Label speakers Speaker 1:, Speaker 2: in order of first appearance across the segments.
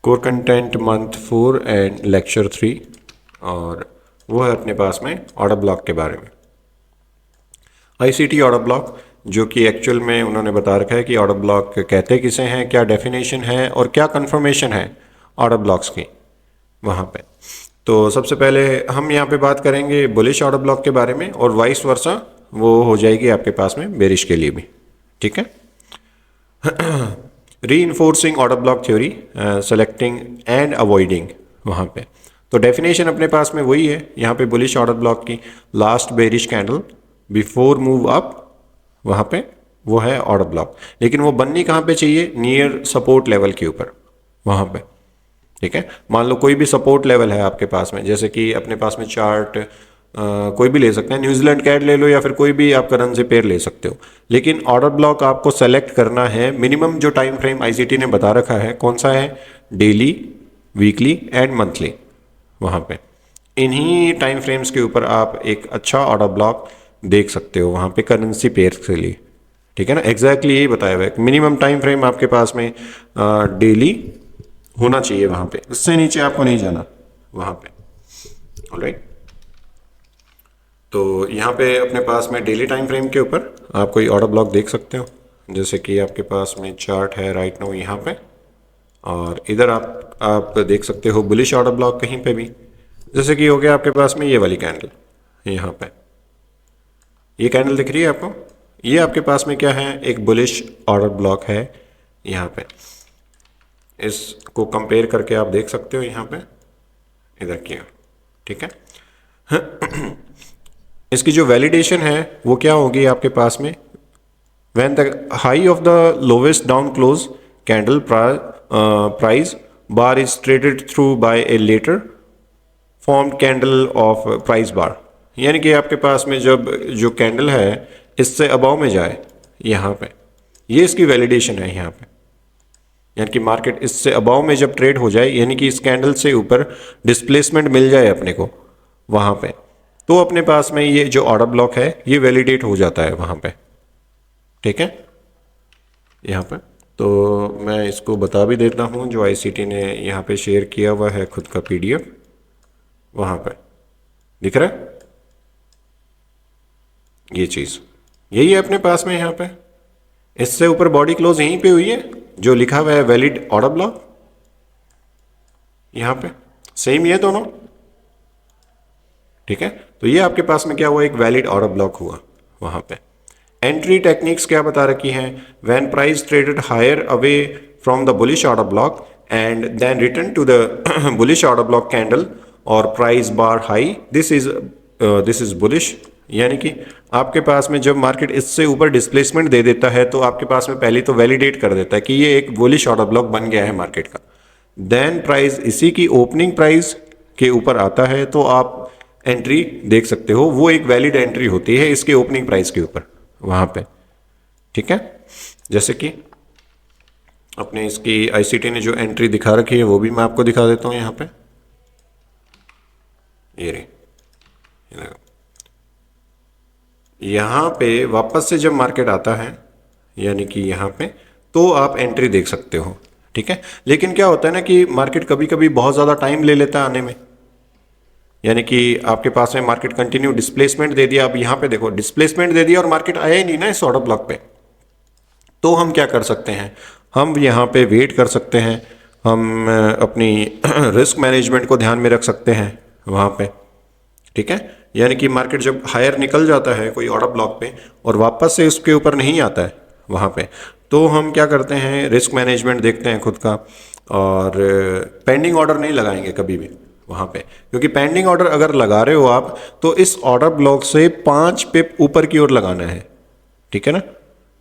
Speaker 1: Core content month 4 and lecture 3, और वो है अपने पास में ऑर्डर ब्लॉक के बारे में। आईसीटी ऑर्डर ब्लॉक, जो कि एक्चुअल में उन्होंने बता रखा है कि ऑर्डर ब्लॉक कहते किसे हैं, क्या डेफिनेशन है और क्या कंफर्मेशन है ऑर्डर ब्लॉक्स की वहाँ पे। तो सबसे पहले हम यहाँ पे बात करेंगे बुलिश ऑर्डर ब्लॉक के बारे में, और वाइस वर्सा वो हो जाएगी आपके पास में बेरिश के लिए भी, ठीक है। Reinforcing order block theory, selecting and avoiding वहाँ पे। तो डेफिनेशन अपने पास में वही है यहाँ पे बुलिश ऑर्डर ब्लॉक की, last bearish candle before move up, वहाँ पे वो है ऑर्डर ब्लॉक। लेकिन वो बननी कहाँ पे चाहिए, नियर सपोर्ट लेवल के ऊपर वहाँ पे, ठीक है। मान लो कोई भी सपोर्ट लेवल है आपके पास में, जैसे कि अपने पास में चार्ट कोई भी ले सकते हैं, न्यूजीलैंड कैड ले लो या फिर कोई भी आप करेंसी पेयर ले सकते हो। लेकिन ऑर्डर ब्लॉक आपको सेलेक्ट करना है, मिनिमम जो टाइम फ्रेम आईसीटी ने बता रखा है कौन सा है, डेली, वीकली एंड मंथली। वहाँ पे इन्हीं टाइम फ्रेम्स के ऊपर आप एक अच्छा ऑर्डर ब्लॉक देख सकते हो वहाँ पे करेंसी पेयर के लिए, ठीक है ना। एग्जैक्टली यही बताया हुआ है, मिनिमम टाइम फ्रेम आपके पास में डेली होना चाहिए वहाँ पे, उससे नीचे आपको नहीं जाना वहाँ पे। ऑलराइट, तो यहाँ पे अपने पास में डेली टाइम फ्रेम के ऊपर आप कोई ऑर्डर ब्लॉक देख सकते हो, जैसे कि आपके पास में चार्ट है राइट नाउ यहाँ पे, और इधर आप देख सकते हो बुलिश ऑर्डर ब्लॉक कहीं पे भी, जैसे कि हो गया आपके पास में ये वाली कैंडल यहाँ पे, ये कैंडल दिख रही है आपको, ये आपके पास में क्या है, एक बुलिश ऑर्डर ब्लॉक है यहाँ पे। इसको कंपेयर करके आप देख सकते हो यहाँ पे इधर की, ठीक है। इसकी जो वैलिडेशन है वो क्या होगी आपके पास में, when the high of the lowest down close candle price bar is traded through by a later formed candle of price bar, यानी कि आपके पास में जब जो कैंडल है इससे अबाव में जाए यहाँ पे, ये इसकी वैलिडेशन है यहाँ पे, यानी कि मार्केट इससे अबाव में जब ट्रेड हो जाए, यानी कि इस कैंडल से ऊपर डिस्प्लेसमेंट मिल जाए अपने को वहाँ पे, तो अपने पास में ये जो ऑर्डर ब्लॉक है ये वैलिडेट हो जाता है वहाँ पे, ठीक है यहाँ पे। तो मैं इसको बता भी देता हूँ, जो आईसीटी ने यहाँ पे शेयर किया हुआ है खुद का पीडीएफ, वहाँ पे दिख रहा है ये चीज़, यही है अपने पास में यहाँ पे। इससे ऊपर बॉडी क्लोज यहीं पे हुई है, जो लिखा हुआ है वैलिड ऑर्डर ब्लॉक, यहाँ पे सेम ये दोनों, ठीक है। तो ये आपके पास में क्या हुआ, एक वैलिड ऑर्डर ब्लॉक हुआ वहाँ पे। एंट्री टेक्निक्स क्या बता रखी हैं, when price traded higher away from the bullish order block and then return to the bullish order block candle और price bar high, this is bullish, यानी कि आपके पास में जब मार्केट इससे ऊपर डिस्प्लेसमेंट दे देता है तो आपके पास में पहले तो वैलिडेट कर देता है कि ये एक बुलिश ऑर्डर ब्लॉक बन गया है मार्केट का। देन प्राइस इसी की ओपनिंग प्राइस के ऊपर आता है तो आप एंट्री देख सकते हो, वो एक वैलिड एंट्री होती है इसके ओपनिंग प्राइस के ऊपर वहाँ पे, ठीक है। जैसे कि अपने इसकी आईसीटी ने जो एंट्री दिखा रखी है वो भी मैं आपको दिखा देता हूँ यहाँ पे, ये रही, यहाँ पे वापस से जब मार्केट आता है यानी कि यहाँ पे, तो आप एंट्री देख सकते हो, ठीक है। लेकिन क्या होता है ना कि मार्केट कभी कभी बहुत ज़्यादा टाइम ले लेता है आने में, यानी कि आपके पास में मार्केट कंटिन्यू डिस्प्लेसमेंट दे दिया, अब यहाँ पे देखो डिस्प्लेसमेंट दे दिया और मार्केट आया ही नहीं ना इस ऑर्डर ब्लॉक पे, तो हम क्या कर सकते हैं, हम यहाँ पे वेट कर सकते हैं, हम अपनी रिस्क मैनेजमेंट को ध्यान में रख सकते हैं वहाँ पे, ठीक है। यानी कि मार्केट जब हायर निकल जाता है कोई ऑर्डर ब्लॉक पे और वापस से उसके ऊपर नहीं आता है वहाँ पे, तो हम क्या करते हैं, रिस्क मैनेजमेंट देखते हैं खुद का, और पेंडिंग ऑर्डर नहीं लगाएंगे कभी भी वहाँ पे, क्योंकि पेंडिंग ऑर्डर अगर लगा रहे हो आप तो इस ऑर्डर ब्लॉक से 5 पिप ऊपर की ओर लगाना है, ठीक है ना।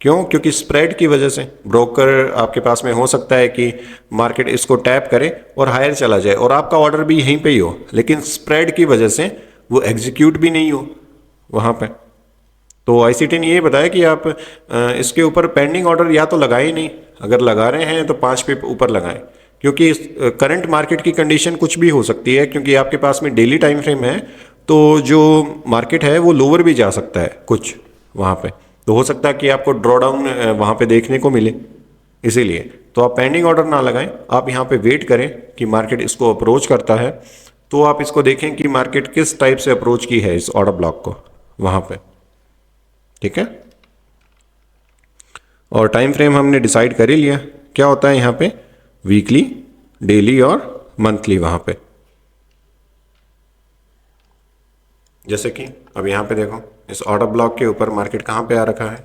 Speaker 1: क्यों, क्योंकि स्प्रेड की वजह से ब्रोकर आपके पास में हो सकता है कि मार्केट इसको टैप करे और हायर चला जाए और आपका ऑर्डर भी यहीं पे ही हो, लेकिन स्प्रेड की वजह से वो एग्जीक्यूट भी नहीं हो वहाँ पे। तो आईसीटी ने ये बताया कि आप इसके ऊपर पेंडिंग ऑर्डर या तो लगाए ही नहीं, अगर लगा रहे हैं तो 5 पिप ऊपर लगाएं, क्योंकि करंट मार्केट की कंडीशन कुछ भी हो सकती है, क्योंकि आपके पास में डेली टाइम फ्रेम है, तो जो मार्केट है वो लोअर भी जा सकता है कुछ वहाँ पे, तो हो सकता है कि आपको ड्रॉ डाउन वहाँ पे देखने को मिले इसीलिए तो आप पेंडिंग ऑर्डर ना लगाएं, आप यहाँ पे वेट करें कि मार्केट इसको अप्रोच करता है, तो आप इसको देखें कि मार्केट किस टाइप से अप्रोच की है इस ऑर्डर ब्लॉक को वहाँ पे। ठीक है, और टाइम फ्रेम हमने डिसाइड कर ही लिया क्या होता है यहाँ पे, वीकली, डेली और मंथली वहाँ पे। जैसे कि अब यहाँ पे देखो इस ऑर्डर ब्लॉक के ऊपर मार्केट कहाँ पे आ रखा है,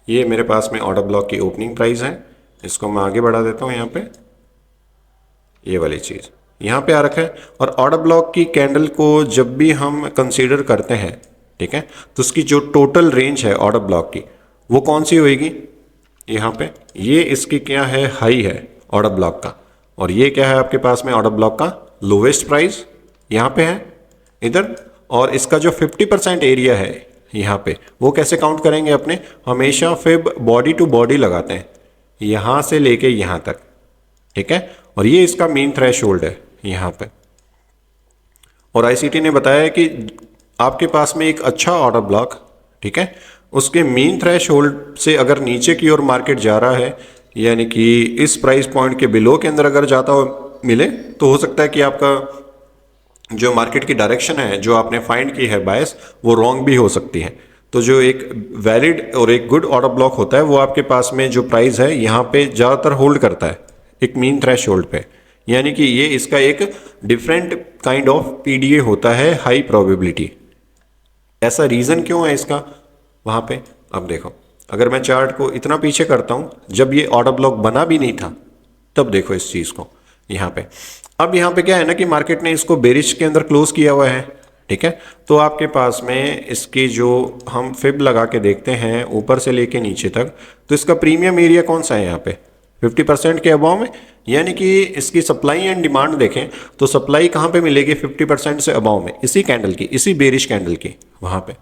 Speaker 1: ये मेरे पास में ऑर्डर ब्लॉक की ओपनिंग प्राइस है, इसको मैं आगे बढ़ा देता हूँ यहाँ पे, ये वाली चीज़ यहाँ पे आ रखा है। और ऑर्डर ब्लॉक की कैंडल को जब भी हम कंसीडर करते हैं, ठीक है, तो उसकी जो टोटल रेंज है ऑर्डर ब्लॉक की वो कौन सी होएगी, यहाँ पे ये इसकी क्या है, हाई है ऑर्डर ब्लॉक का, और ये क्या है आपके पास में ऑर्डर ब्लॉक का लोवेस्ट प्राइस यहाँ पे है इधर। और इसका जो 50% एरिया है यहाँ पे वो कैसे काउंट करेंगे अपने, हमेशा फिब बॉडी टू बॉडी लगाते हैं यहाँ से लेके यहाँ तक, ठीक है, और ये इसका मेन थ्रेशोल्ड है यहाँ पे। और आईसीटी ने बताया कि आपके पास में एक अच्छा ऑर्डर ब्लॉक, ठीक है, उसके मेन थ्रेशोल्ड से अगर नीचे की ओर मार्केट जा रहा है, यानी कि इस प्राइस पॉइंट के बिलो के अंदर अगर जाता हो मिले, तो हो सकता है कि आपका जो मार्केट की डायरेक्शन है जो आपने फाइंड की है बायस, वो रॉन्ग भी हो सकती है। तो जो एक वैलिड और एक गुड ऑर्डर ब्लॉक होता है वो आपके पास में जो प्राइस है यहाँ पे ज़्यादातर होल्ड करता है एक मीन थ्रेशोल्ड पे, यानी कि ये इसका एक डिफरेंट काइंड ऑफ पीडीए होता है, हाई प्रोबेबिलिटी। ऐसा रीज़न क्यों है इसका वहाँ पे, अब देखो अगर मैं चार्ट को इतना पीछे करता हूँ, जब ये ऑर्डर ब्लॉक बना भी नहीं था तब देखो इस चीज़ को यहाँ पे। अब यहाँ पे क्या है ना कि मार्केट ने इसको बेरिश के अंदर क्लोज किया हुआ है, ठीक है, तो आपके पास में इसकी जो हम फिब लगा के देखते हैं ऊपर से लेके नीचे तक, तो इसका प्रीमियम एरिया कौन सा है यहाँ पे, 50% के अबाव में, यानी कि इसकी सप्लाई एंड डिमांड देखें तो सप्लाई कहाँ पे मिलेगी 50% से अबाव में, इसी कैंडल की, इसी बेरिश कैंडल की वहाँ पे।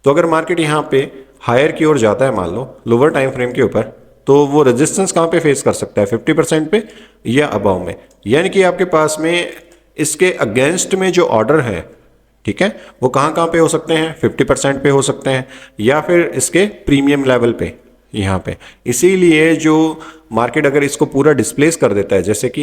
Speaker 1: तो अगर मार्केट यहाँ पे हायर की ओर जाता है मान लो लोअर टाइम फ्रेम के ऊपर, तो वो रेजिस्टेंस कहाँ पे फेस कर सकता है, 50% पे या अबाव में, यानी कि आपके पास में इसके अगेंस्ट में जो ऑर्डर है, ठीक है, वो कहाँ कहाँ पे हो सकते हैं, 50% पे हो सकते हैं या फिर इसके प्रीमियम लेवल पे यहाँ पे। इसीलिए जो मार्केट अगर इसको पूरा डिस्प्लेस कर देता है, जैसे कि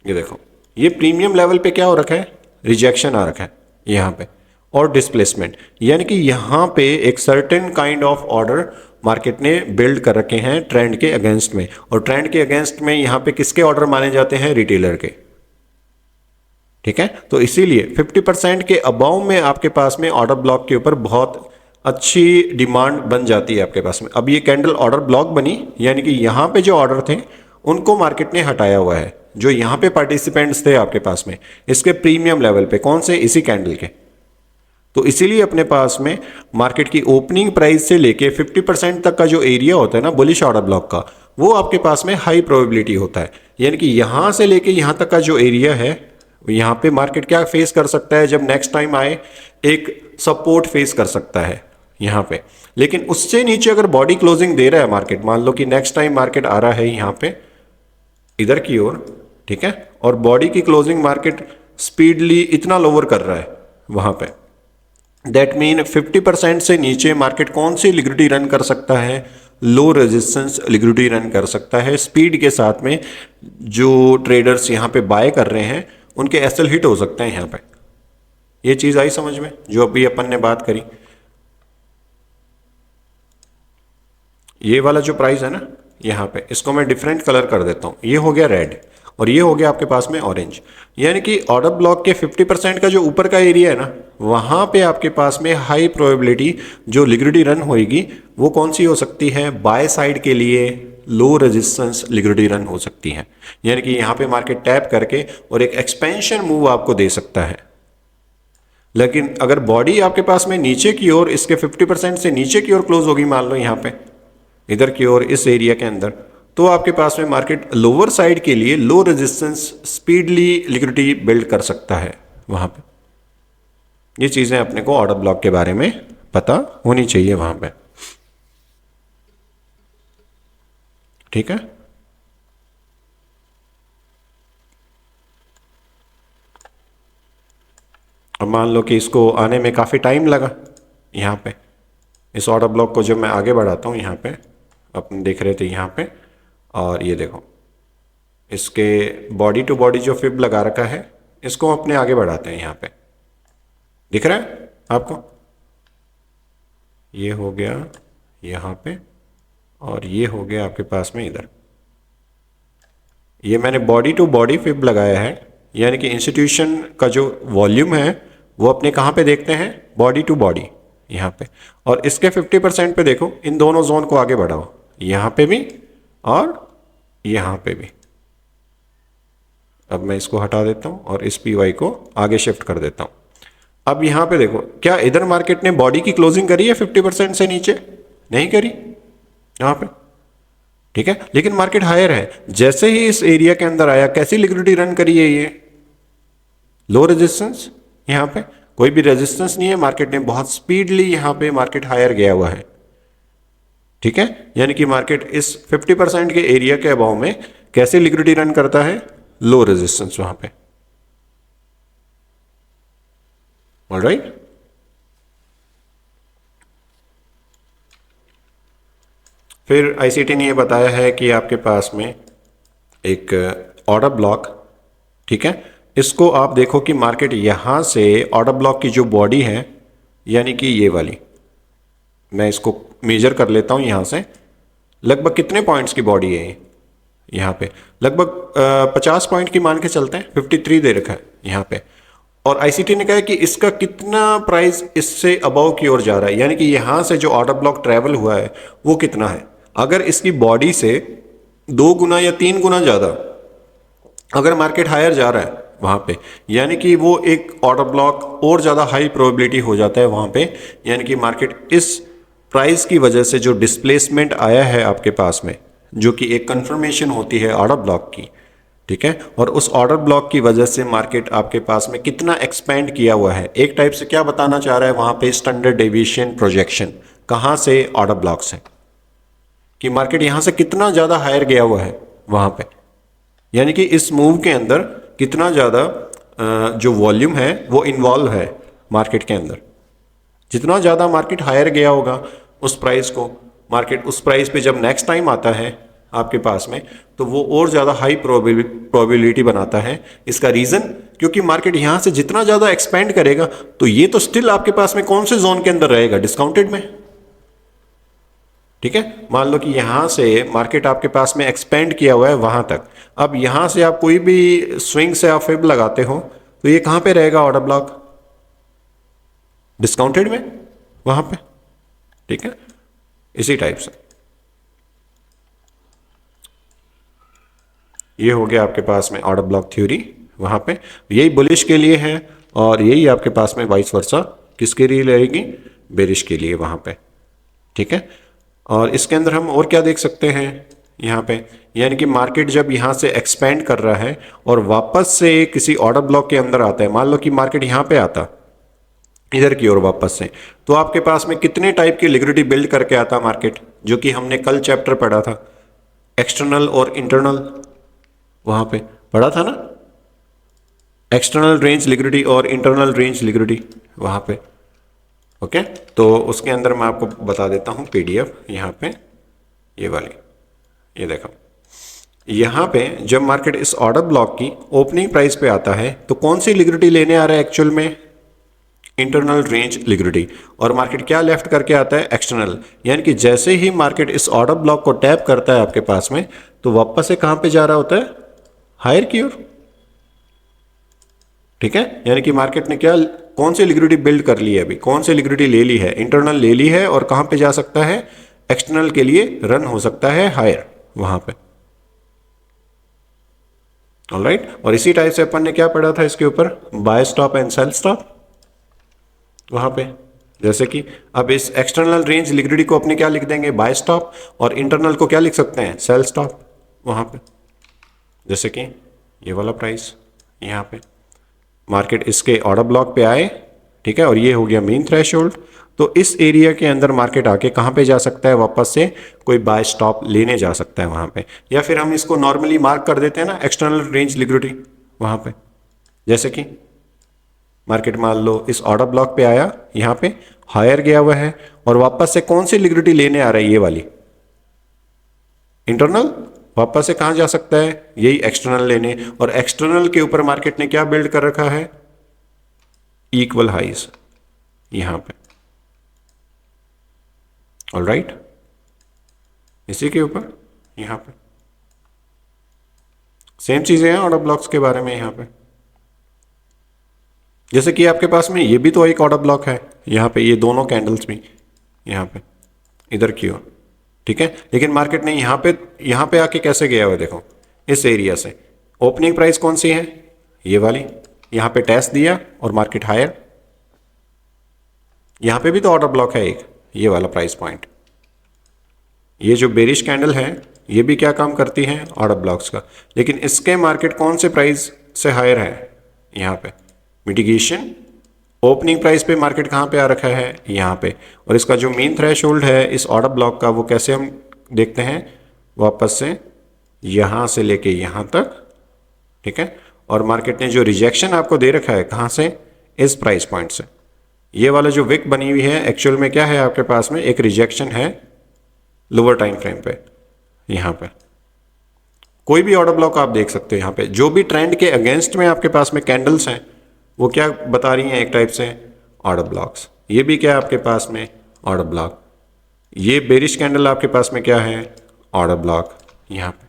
Speaker 1: ये देखो ये प्रीमियम लेवल पे क्या हो रखा है, रिजेक्शन आ रखा है यहाँ पे और डिस्प्लेसमेंट, यानी कि यहाँ पे एक certain kind of order market ने बिल्ड कर रखे हैं ट्रेंड के अगेंस्ट में, और ट्रेंड के अगेंस्ट में यहाँ पे किसके ऑर्डर माने जाते हैं, रिटेलर के, ठीक है। तो इसीलिए 50% के अबाव में आपके पास में ऑर्डर ब्लॉक के ऊपर बहुत अच्छी डिमांड बन जाती है आपके पास में। अब ये कैंडल ऑर्डर ब्लॉक बनी, यानी कि यहाँ पे जो ऑर्डर थे उनको मार्केट ने हटाया हुआ है, जो यहाँ पे पार्टिसिपेंट्स थे आपके पास में इसके प्रीमियम लेवल पे, कौन से, इसी कैंडल के। तो इसीलिए अपने पास में मार्केट की ओपनिंग प्राइस से लेके 50% तक का जो एरिया होता है ना बुलिश ऑर्डर ब्लॉक का, वो आपके पास में हाई प्रोबेबिलिटी होता है, यानी कि यहाँ से लेके यहाँ तक का जो एरिया है, यहाँ पे मार्केट क्या फेस कर सकता है, जब नेक्स्ट टाइम आए एक सपोर्ट फेस कर सकता है यहाँ पे। लेकिन उससे नीचे अगर बॉडी क्लोजिंग दे रहा है मार्केट, मान लो कि नेक्स्ट टाइम मार्केट आ रहा है यहाँ पे इधर की ओर, ठीक है, और बॉडी की क्लोजिंग मार्केट स्पीडली इतना लोअर कर रहा है वहाँ पे, दैट मीन 50% से नीचे मार्केट कौन सी लिक्विडिटी रन कर सकता है, लो रेजिस्टेंस लिक्विडिटी रन कर सकता है स्पीड के साथ में। जो ट्रेडर्स यहाँ पे बाय कर रहे हैं उनके एसएल हिट हो सकते हैं यहाँ पे। ये चीज़ आई समझ में जो अभी अपन ने बात करी। ये वाला जो प्राइस है ना यहाँ पे, इसको मैं डिफरेंट कलर कर देता हूँ, ये हो गया रेड और ये हो गया आपके पास में ऑरेंज, यानी कि ऑर्डर ब्लॉक के 50% का जो ऊपर का एरिया है ना, वहाँ पे आपके पास में हाई प्रोबेबिलिटी जो लिक्विडिटी रन होएगी वो कौन सी हो सकती है, बाय साइड के लिए लो रेजिस्टेंस लिक्विडिटी रन हो सकती है, यानी कि यहाँ पे मार्केट टैप करके और एक एक्सपेंशन मूव आपको दे सकता है। लेकिन अगर बॉडी आपके पास में नीचे की ओर, इसके 50% से नीचे की ओर क्लोज होगी मान लो यहाँ पे इधर की ओर इस एरिया के अंदर, तो आपके पास में मार्केट लोअर साइड के लिए low resistance speedly liquidity build कर सकता है वहाँ पे। ये चीज़ें अपने को ऑर्डर ब्लॉक के बारे में पता होनी चाहिए वहाँ पे, ठीक है। अब मान लो कि इसको आने में काफ़ी टाइम लगा यहाँ पे, इस ऑर्डर ब्लॉक को जब मैं आगे बढ़ाता हूँ यहाँ पे अपन देख रहे थे यहाँ पे, और ये देखो इसके बॉडी टू बॉडी जो फिब लगा रखा है इसको अपने आगे बढ़ाते हैं। यहाँ पे दिख रहा है आपको, ये हो गया यहाँ पे और ये हो गया आपके पास में इधर। ये मैंने बॉडी टू बॉडी फिब लगाया है, यानी कि इंस्टीट्यूशन का जो वॉल्यूम है वो अपने कहाँ पे देखते हैं, बॉडी टू बॉडी यहाँ पे। और इसके 50% पे देखो, इन दोनों जोन को आगे बढ़ाओ, यहाँ पे भी और यहाँ पे भी। अब मैं इसको हटा देता हूँ और इस पी को आगे शिफ्ट कर देता हूँ। अब यहाँ पे देखो, क्या इधर मार्केट ने बॉडी की क्लोजिंग करी है 50% से नीचे? नहीं करी यहाँ पे, ठीक है। लेकिन मार्केट हायर है, जैसे ही इस एरिया के अंदर आया कैसी लिक्विडिटी रन करी है, ये लो रेजिस्टेंस, यहाँ पे कोई भी रेजिस्टेंस नहीं है, मार्केट ने बहुत स्पीडली यहाँ पे मार्केट हायर गया हुआ है, ठीक है। यानी कि मार्केट इस 50% के एरिया के अबाव में कैसे लिक्विडिटी रन करता है, लो रेजिस्टेंस वहां पे। ऑलराइट, फिर आईसीटी ने ये बताया है कि आपके पास में एक ऑर्डर ब्लॉक, ठीक है, इसको आप देखो कि मार्केट यहां से ऑर्डर ब्लॉक की जो बॉडी है, यानी कि ये वाली, मैं इसको मेजर कर लेता हूं यहां से, लगभग कितने पॉइंट्स की बॉडी है ये, यहाँ पे लगभग 50 पॉइंट की मान के चलते हैं, 53 दे रखा है यहाँ पे। और आईसीटी ने कहा है कि इसका कितना प्राइस इससे अबव की ओर जा रहा है, यानी कि यहाँ से जो ऑर्डर ब्लॉक ट्रेवल हुआ है वो कितना है। अगर इसकी बॉडी से 2 गुना या 3 गुना ज़्यादा अगर मार्केट हायर जा रहा है वहाँ पे, यानी कि वो एक ऑर्डर ब्लॉक और ज़्यादा हाई प्रोबेबिलिटी हो जाता है वहाँ पे, यानी कि मार्केट इस प्राइस की वजह से जो डिस्प्लेसमेंट आया है आपके पास में, जो कि एक कंफर्मेशन होती है ऑर्डर ब्लॉक की, ठीक है, और उस ऑर्डर ब्लॉक की वजह से मार्केट आपके पास में कितना एक्सपेंड किया हुआ है। एक टाइप से क्या बताना चाह रहा है वहाँ पे, स्टैंडर्ड डेविएशन प्रोजेक्शन, कहाँ से ऑर्डर ब्लॉक्स है, कि मार्केट यहाँ से कितना ज़्यादा हायर गया हुआ है वहाँ पे, यानी कि इस मूव के अंदर कितना ज़्यादा जो वॉल्यूम है वो इन्वॉल्व है मार्केट के अंदर। जितना ज़्यादा मार्केट हायर गया होगा उस प्राइस को, मार्केट उस प्राइस पे जब नेक्स्ट टाइम आता है आपके पास में, तो वो और ज़्यादा हाई प्रोबेबिलिटी बनाता है। इसका रीज़न, क्योंकि मार्केट यहाँ से जितना ज़्यादा एक्सपेंड करेगा तो ये तो स्टिल आपके पास में कौन से जोन के अंदर रहेगा, डिस्काउंटेड में, ठीक है। मान लो कि यहाँ से मार्केट आपके पास में एक्सपेंड किया हुआ है वहाँ तक, अब यहाँ से आप कोई भी स्विंग से आप फिब लगाते हो तो ये कहाँ पे रहेगा ऑर्डर ब्लॉक, डिस्काउंटेड में वहाँ पे, ठीक है। इसी टाइप से ये हो गया आपके पास में ऑर्डर ब्लॉक थ्योरी वहाँ पे, यही बुलिश के लिए है और यही आपके पास में वाइस वर्सा किसके लिए रहेगी, बेरिश के लिए वहाँ पे, ठीक है। और इसके अंदर हम और क्या देख सकते हैं यहाँ पे, यानी कि मार्केट जब यहाँ से एक्सपेंड कर रहा है और वापस से किसी ऑर्डर ब्लॉक के अंदर आता है, मान लो कि मार्केट यहाँ पे आता इधर की ओर वापस से, तो आपके पास में कितने टाइप की लिक्विडिटी बिल्ड करके आता मार्केट, जो कि हमने कल चैप्टर पढ़ा था, एक्सटर्नल और इंटरनल, वहाँ पे पढ़ा था ना, एक्सटर्नल रेंज लिक्विडिटी और इंटरनल रेंज लिक्विडिटी वहाँ पे, ओके। तो उसके अंदर मैं आपको बता देता हूँ पीडीएफ यहाँ पे, ये वाली, ये देखो, यहाँ पे जब मार्केट इस ऑर्डर ब्लॉक की ओपनिंग प्राइस पे आता है तो कौन सी लिक्विडिटी लेने आ रहा है एक्चुअल में, इंटरनल रेंज लिक्विडिटी, और मार्केट क्या लेफ्ट करके आता है, एक्सटर्नल। यानी कि जैसे ही मार्केट इस ऑर्डर ब्लॉक को टैप करता है आपके पास में, तो वापस से कहाँ पे जा रहा होता है, हायर की ओर, ठीक है। यानी कि मार्केट ने क्या, कौन सी लिक्विडिटी बिल्ड कर ली है अभी, कौन सी लिक्विडिटी ले ली है, इंटरनल ले ली है, और कहाँ पे जा सकता है, एक्सटर्नल के लिए रन हो सकता है हायर वहां पे, ऑलराइट। और इसी टाइप से अपन ने क्या पढ़ा था इसके ऊपर, buy stop and sell stop वहां पे, जैसे कि अब इस एक्सटर्नल रेंज लिक्विडिटी को अपने क्या लिख देंगे, बाय स्टॉप, और इंटरनल को क्या लिख सकते हैं, सेल स्टॉप वहां पे, जैसे कि ये वाला प्राइस यहाँ पे मार्केट इसके ऑर्डर ब्लॉक पे आए, ठीक है, और ये हो गया मेन थ्रेशोल्ड, तो इस एरिया के अंदर मार्केट आके कहाँ पे जा सकता है, वापस से कोई बाय स्टॉप लेने जा सकता है वहाँ पे, या फिर हम इसको नॉर्मली मार्क कर देते हैं ना, एक्सटर्नल रेंज लिक्विडिटी वहाँ पे, जैसे कि मार्केट मान लो इस ऑर्डर ब्लॉक पे आया, यहाँ पे हायर गया हुआ है, और वापस से कौन सी लिक्विडिटी लेने आ रहा है, ये वाली, इंटरनल वापस से कहाँ जा सकता है, यही एक्सटर्नल लेने, और एक्सटर्नल के ऊपर मार्केट ने क्या बिल्ड कर रखा है, इक्वल हाइज यहां पे। ऑलराइट, इसी के ऊपर यहां पे सेम चीजें हैं ऑर्डर ब्लॉक्स के बारे में यहां पे। जैसे कि आपके पास में ये भी तो एक ऑर्डर ब्लॉक है यहां पे, ये दोनों कैंडल्स भी यहां पे इधर की ओर, ठीक है। लेकिन मार्केट ने यहां पे आके कैसे गया हुआ है, देखो इस एरिया से ओपनिंग प्राइस कौन सी है, ये वाली, यहां पे टेस्ट दिया और मार्केट हायर। यहां पे भी तो ऑर्डर ब्लॉक है एक, ये वाला प्राइस पॉइंट। ये जो बेरिश कैंडल है ये भी क्या काम करती है, ऑर्डर ब्लॉक्स का। लेकिन इसके मार्केट कौन से प्राइस से हायर है, यहाँ पे मिटिगेशन ओपनिंग प्राइस पे मार्केट कहाँ पे आ रखा है, यहाँ पे। और इसका जो मेन थ्रेशोल्ड है इस ऑर्डर ब्लॉक का, वो कैसे हम देखते हैं, वापस से यहाँ से लेके यहाँ तक, ठीक है। और मार्केट ने जो रिजेक्शन आपको दे रखा है कहाँ से, इस प्राइस पॉइंट से। ये वाला जो विक बनी हुई है एक्चुअल में क्या है आपके पास में, एक रिजेक्शन है लोअर टाइम फ्रेम पे। यहाँ पे कोई भी ऑर्डर ब्लॉक आप देख सकते हो, यहाँ पे जो भी ट्रेंड के अगेंस्ट में आपके पास में कैंडल्स हैं वो क्या बता रही हैं, एक टाइप से ऑर्डर ब्लॉक्स। ये भी क्या है आपके पास में, ऑर्डर ब्लॉक। ये बेरिश कैंडल आपके पास में क्या है, ऑर्डर ब्लॉक यहाँ पे,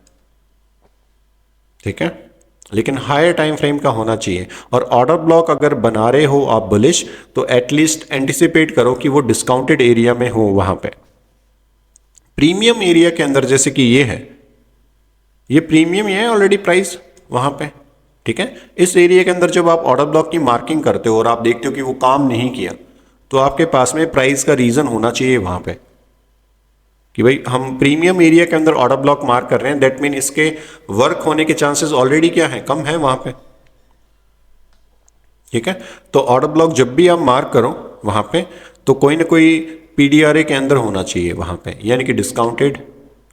Speaker 1: ठीक है। लेकिन हायर टाइम फ्रेम का होना चाहिए। और ऑर्डर ब्लॉक अगर बना रहे हो आप बुलिश, तो एटलीस्ट एंटिसिपेट करो कि वो डिस्काउंटेड एरिया में हो, वहां पे प्रीमियम एरिया के अंदर, जैसे कि ये है, ये प्रीमियम ही है ऑलरेडी प्राइस वहां पे, ठीक है। इस एरिया के अंदर जब आप ऑर्डर ब्लॉक की मार्किंग करते हो और आप देखते हो कि वो काम नहीं किया, तो आपके पास में प्राइस का रीजन होना चाहिए वहां पे कि भाई हम प्रीमियम एरिया के अंदर ऑर्डर ब्लॉक मार्क कर रहे हैं, दैट मीन इसके वर्क होने के चांसेस ऑलरेडी क्या है, कम है वहां पे, ठीक है। तो ऑर्डर ब्लॉक जब भी आप मार्क करो वहां पे, तो कोई ना कोई पीडीआरए के अंदर होना चाहिए वहां पे, यानी कि डिस्काउंटेड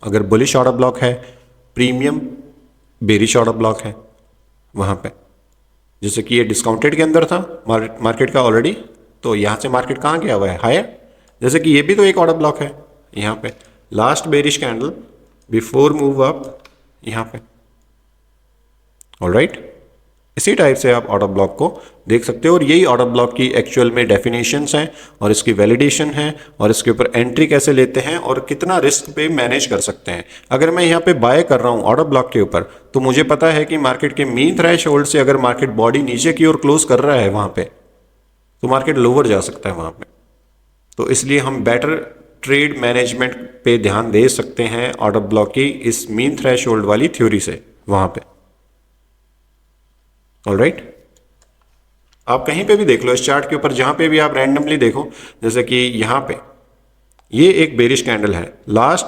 Speaker 1: अगर बुलिश ऑर्डर ब्लॉक है, प्रीमियम बेरिश ऑर्डर ब्लॉक है वहां पे। जैसे कि ये डिस्काउंटेड के अंदर था मार्केट का ऑलरेडी, तो यहां से मार्केट कहाँ गया हुआ है, हायर। जैसे कि ये भी तो एक ऑर्डर ब्लॉक है यहाँ पे, last bearish candle before move up यहाँ पे। ऑलराइट, इसी टाइप से आप ऑर्डर ब्लॉक को देख सकते हो। और यही ऑर्डर ब्लॉक की एक्चुअल में डेफिनेशंस हैं और इसकी वैलिडेशन है, और इसके ऊपर एंट्री कैसे लेते हैं और कितना रिस्क पे मैनेज कर सकते हैं। अगर मैं यहाँ पे बाय कर रहा हूँ ऑर्डर ब्लॉक के ऊपर, तो मुझे पता है कि मार्केट के मीन थ्रेशोल्ड से अगर मार्केट बॉडी नीचे की ओर क्लोज कर रहा है वहां पे, तो मार्केट लोअर जा सकता है वहां पे। तो इसलिए हम बेटर ट्रेड मैनेजमेंट पे ध्यान दे सकते हैं ऑर्डर ब्लॉक की इस मीन थ्रेशोल्ड वाली थ्योरी से वहां पे। ऑलराइट, आप कहीं पे भी देख लो इस चार्ट के ऊपर, जहां पे भी आप रैंडमली देखो, जैसे कि यहां पे ये एक बेरिश कैंडल है, लास्ट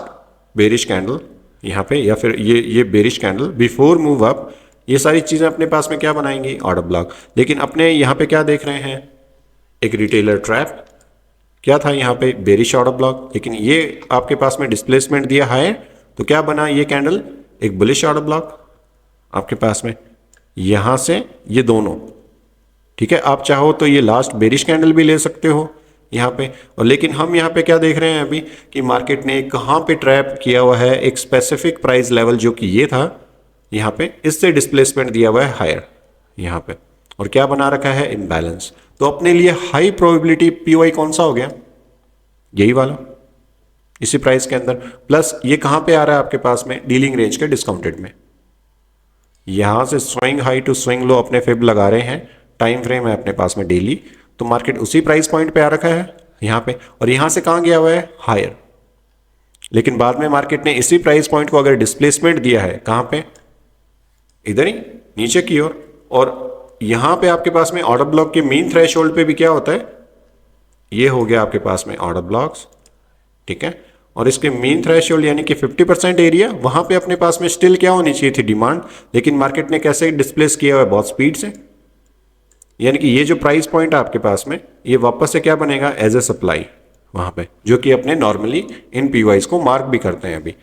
Speaker 1: बेरिश कैंडल यहां पे, या फिर ये bearish candle before move up, ये सारी चीजें अपने पास में क्या बनाएंगी, ऑर्डर ब्लॉक। लेकिन अपने यहां पे क्या देख रहे हैं, एक रिटेलर ट्रैप, क्या था यहाँ पे, बेरिश ऑर्डर ब्लॉक। लेकिन ये आपके पास में डिस्प्लेसमेंट दिया हायर, तो क्या बना ये कैंडल, एक बुलिश ऑर्डर ब्लॉक आपके पास में, यहां से ये दोनों, ठीक है। आप चाहो तो ये लास्ट बेरिश कैंडल भी ले सकते हो यहाँ पे। और लेकिन हम यहाँ पे क्या देख रहे हैं अभी, कि मार्केट ने कहाँ पे ट्रैप किया हुआ है, एक स्पेसिफिक प्राइस लेवल जो कि ये था यहाँ पे, इससे डिस्प्लेसमेंट दिया हुआ है हायर यहाँ पे, और क्या बना रखा है, इम्बैलेंस। तो अपने लिए हाई प्रोबेबिलिटी पीओआई कौन सा हो गया, यही वाला, इसी प्राइस के अंदर। प्लस ये कहां पे आ रहा है आपके पास में, डीलिंग रेंज के डिस्काउंटेड में। यहां से swing high to swing low अपने फिब लगा रहे हैं, टाइम फ्रेम है अपने पास में डेली, तो मार्केट उसी प्राइस पॉइंट पे आ रखा है यहां पे, और यहां से कहां गया हुआ है, हायर। लेकिन बाद में मार्केट ने इसी प्राइस पॉइंट को अगर डिस्प्लेसमेंट दिया है कहां पे, इधर ही नीचे की ओर। और यहां पे आपके पास में ऑर्डर ब्लॉक के मेन थ्रेशोल्ड पे भी क्या होता है, ये हो गया आपके पास में ऑर्डर ब्लॉक्स, ठीक है। और इसके मेन थ्रेशोल्ड यानी कि 50% एरिया, वहां पे अपने पास में स्टिल क्या होनी चाहिए थी, डिमांड। लेकिन मार्केट ने कैसे डिस्प्लेस किया हुआ है, बहुत स्पीड से, यानी कि ये जो प्राइस पॉइंट है आपके पास में, ये वापस से क्या बनेगा, एज ए सप्लाई वहां पे, जो कि अपने नॉर्मली इन पीवाईज को मार्क भी करते हैं अभी,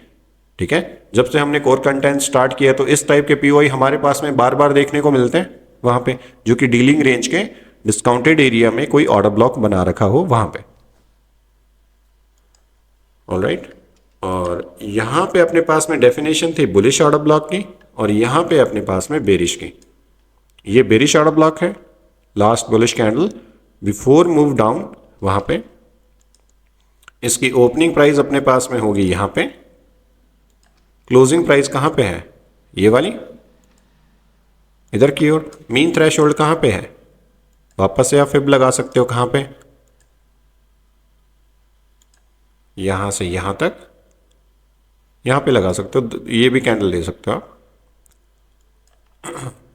Speaker 1: ठीक है। जब से हमने कोर कंटेंट स्टार्ट किया, तो इस टाइप के पीवाई हमारे पास में बार बार देखने को मिलते हैं वहां पे, जो कि डीलिंग रेंज के डिस्काउंटेड एरिया में कोई ऑर्डर ब्लॉक बना रखा हो वहां पे। ऑलराइट, और यहाँ पे अपने पास में डेफिनेशन थी बुलिश ऑर्डर ब्लॉक की, और यहाँ पे अपने पास में बेरिश की। ये बेरिश ऑर्डर ब्लॉक है, last bullish candle before move down, वहाँ पे इसकी ओपनिंग प्राइस अपने पास में होगी यहाँ पे, क्लोजिंग प्राइस कहाँ पे है, ये वाली इधर की ओर। मीन थ्रेशोल्ड कहाँ पे है, वापस से आप फिब लगा सकते हो कहाँ पे, यहाँ से यहाँ तक, यहाँ पे लगा सकते हो, ये भी कैंडल ले सकते हो आप।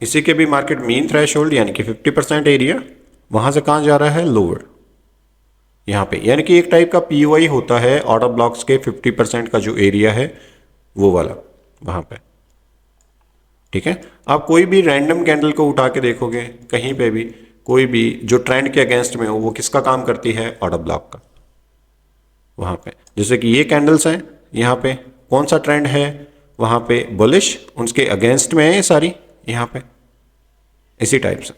Speaker 1: इसी के भी मार्केट मीन थ्रेशोल्ड यानी कि 50% एरिया, वहाँ से कहाँ जा रहा है, लोअर यहाँ पे, यानी कि एक टाइप का पीओआई होता है ऑर्डर ब्लॉक्स के 50% का जो एरिया है वो वाला वहाँ पे। ठीक है, आप कोई भी रैंडम कैंडल को उठा के देखोगे कहीं पे भी, कोई भी जो ट्रेंड के अगेंस्ट में हो, वो किसका काम करती है, ऑर्डर ब्लॉक का। वहाँ पे जैसे कि ये कैंडल्स हैं, यहाँ पे कौन सा ट्रेंड है, वहाँ पे बुलिश, उसके अगेंस्ट में है ये सारी यहाँ पे, इसी टाइप से।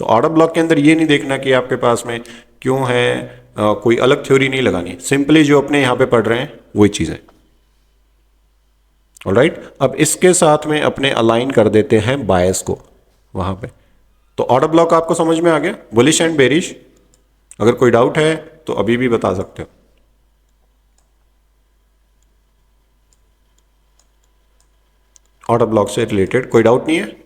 Speaker 1: तो ऑर्डर ब्लॉक के अंदर ये नहीं देखना कि आपके पास में क्यों है, कोई अलग थ्योरी नहीं लगानी, सिंपली जो अपने यहाँ पे पढ़ रहे हैं वही चीज़ है। ऑलराइट, अब इसके साथ में अपने अलाइन कर देते हैं बायस को वहाँ पे। तो ऑर्डर ब्लॉक आपको समझ में आ गया, बुलिश एंड बेरिश। अगर कोई डाउट है तो अभी भी बता सकते हो। ऑर्डर ब्लॉक से रिलेटेड कोई डाउट नहीं है?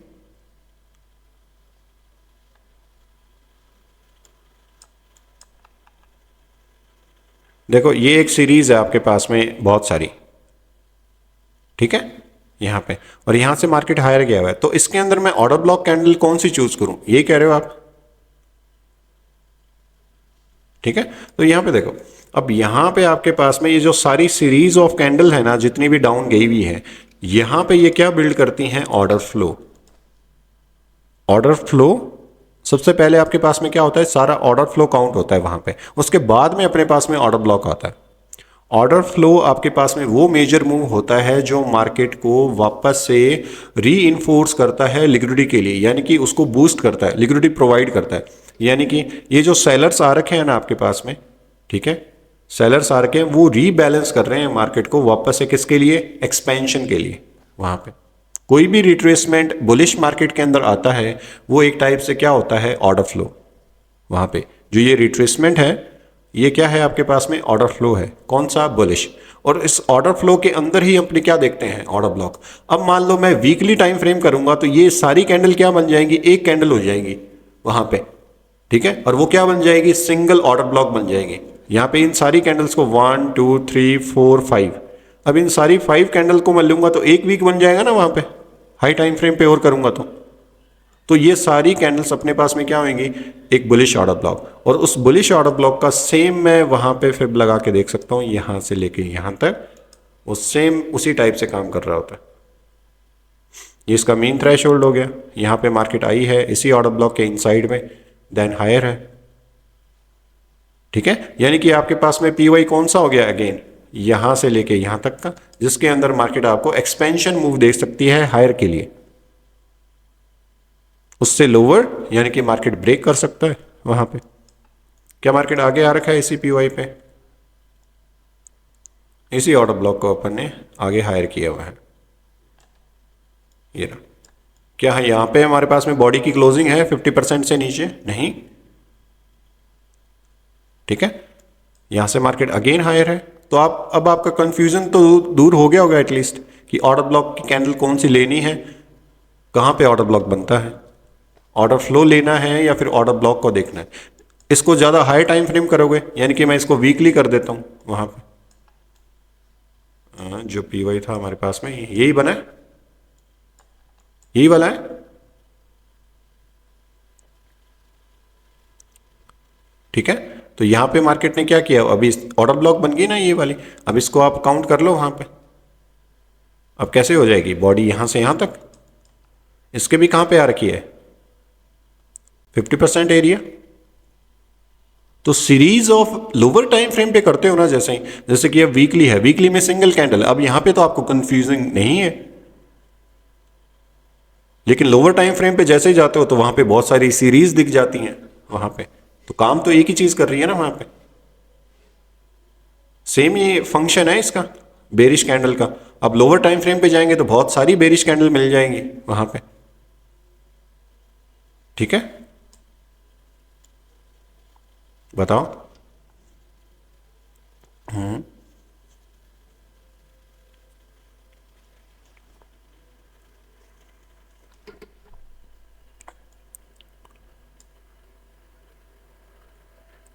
Speaker 1: देखो ये एक सीरीज है आपके पास में बहुत सारी, ठीक है, यहाँ पे, और यहाँ से मार्केट हायर गया हुआ है, तो इसके अंदर मैं ऑर्डर ब्लॉक कैंडल कौन सी चूज करूं, ये कह रहे हो आप? ठीक है, तो यहाँ पे देखो, अब यहाँ पे आपके पास में ये जो सारी सीरीज ऑफ कैंडल है ना, जितनी भी डाउन गई हुई है, यहाँ पे ये क्या बिल्ड करती हैं, ऑर्डर फ्लो। ऑर्डर फ्लो सबसे पहले आपके पास में क्या होता है, सारा ऑर्डर फ्लो काउंट होता है वहां पे, उसके बाद में अपने पास में ऑर्डर ब्लॉक आता है। ऑर्डर फ्लो आपके पास में वो मेजर मूव होता है जो मार्केट को वापस से री इन्फोर्स करता है लिक्विडिटी के लिए, यानी कि उसको बूस्ट करता है, लिक्विडिटी प्रोवाइड करता है। यानी कि ये जो सेलर्स आ रखे हैं ना आपके पास में, ठीक है, सेलर्स आ रखे हैं, वो रीबैलेंस कर रहे हैं मार्केट को वापस से, किसके लिए, एक्सपेंशन के लिए। वहां पे कोई भी रिट्रेसमेंट बुलिश मार्केट के अंदर आता है, वो एक टाइप से क्या होता है, ऑर्डर फ्लो। वहां पे जो ये रिट्रेसमेंट है, ये क्या है आपके पास में, ऑर्डर फ्लो है, कौन सा, बुलिश। और इस ऑर्डर फ्लो के अंदर ही अपने क्या देखते हैं, ऑर्डर ब्लॉक। अब मान लो मैं वीकली टाइम फ्रेम करूंगा तो ये सारी कैंडल क्या बन जाएंगी, एक कैंडल हो जाएंगी वहां पे, ठीक है, और वो क्या बन जाएगी, सिंगल ऑर्डर ब्लॉक बन जाएगी। यहाँ पे इन सारी कैंडल्स को 1 2 3 4 5, अब इन सारी 5 कैंडल को मैं लूंगा तो एक वीक बन जाएगा ना वहां पे, हाई टाइम फ्रेम पे और करूंगा तो ये सारी कैंडल्स अपने पास में क्या होंगी, एक बुलिश ऑर्डर ब्लॉक। और उस बुलिश ऑर्डर ब्लॉक का सेम मैं वहां पे फिब लगा के देख सकता हूं, यहां से लेके यहां तक वो सेम उसी टाइप से काम कर रहा होता है। ये इसका मीन थ्रेशोल्ड हो गया, यहां पे मार्केट आई है इसी ऑर्डर ब्लॉक के इनसाइड में, देन हायर है, ठीक है। यानी कि आपके पास में पीवाई कौन सा हो गया, अगेन यहां से लेके यहां तक का, जिसके अंदर मार्केट आपको एक्सपेंशन मूव दे सकती है हायर के लिए। उससे लोअर यानी कि मार्केट ब्रेक कर सकता है वहां पे। क्या मार्केट आगे आ रखा है इसी पीवाई पे, इसी ऑर्डर ब्लॉक को अपन ने आगे हायर किया हुआ है, ये रहा। क्या है यहां पे हमारे पास में बॉडी की क्लोजिंग है 50% से नीचे, नहीं, ठीक है, यहां से मार्केट अगेन हायर है। तो आप अब आपका कंफ्यूजन तो दूर हो गया होगा एटलीस्ट, कि ऑर्डर ब्लॉक की कैंडल कौन सी लेनी है, कहां पे ऑर्डर ब्लॉक बनता है, ऑर्डर फ्लो लेना है या फिर ऑर्डर ब्लॉक को देखना है। इसको ज़्यादा हाई टाइम फ्रेम करोगे, यानी कि मैं इसको वीकली कर देता हूं वहां पे, जो पीवाई था हमारे पास में यही बना है, यही वाला है, ठीक है। तो यहां पे मार्केट ने क्या किया, अभी ऑर्डर ब्लॉक बन गई ना ये वाली, अब इसको आप काउंट कर लो वहां पे। अब कैसे हो जाएगी बॉडी, यहां से यहां तक, इसके भी कहां पे आ रखी है, 50% एरिया। तो series of lower time frame पे करते हो ना, जैसे कि अब वीकली है, वीकली में सिंगल कैंडल, अब यहां पे तो आपको कंफ्यूजिंग नहीं है, लेकिन लोअर टाइम फ्रेम पे जैसे ही जाते हो तो वहां पे बहुत सारी सीरीज दिख जाती हैं वहां पे, तो काम तो एक ही चीज कर रही है ना वहां पे। सेम ये फंक्शन है इसका बेरिश कैंडल का। अब लोअर टाइम फ्रेम पे जाएंगे तो बहुत सारी बेरिश कैंडल मिल जाएंगी वहां पे, ठीक है। बताओ।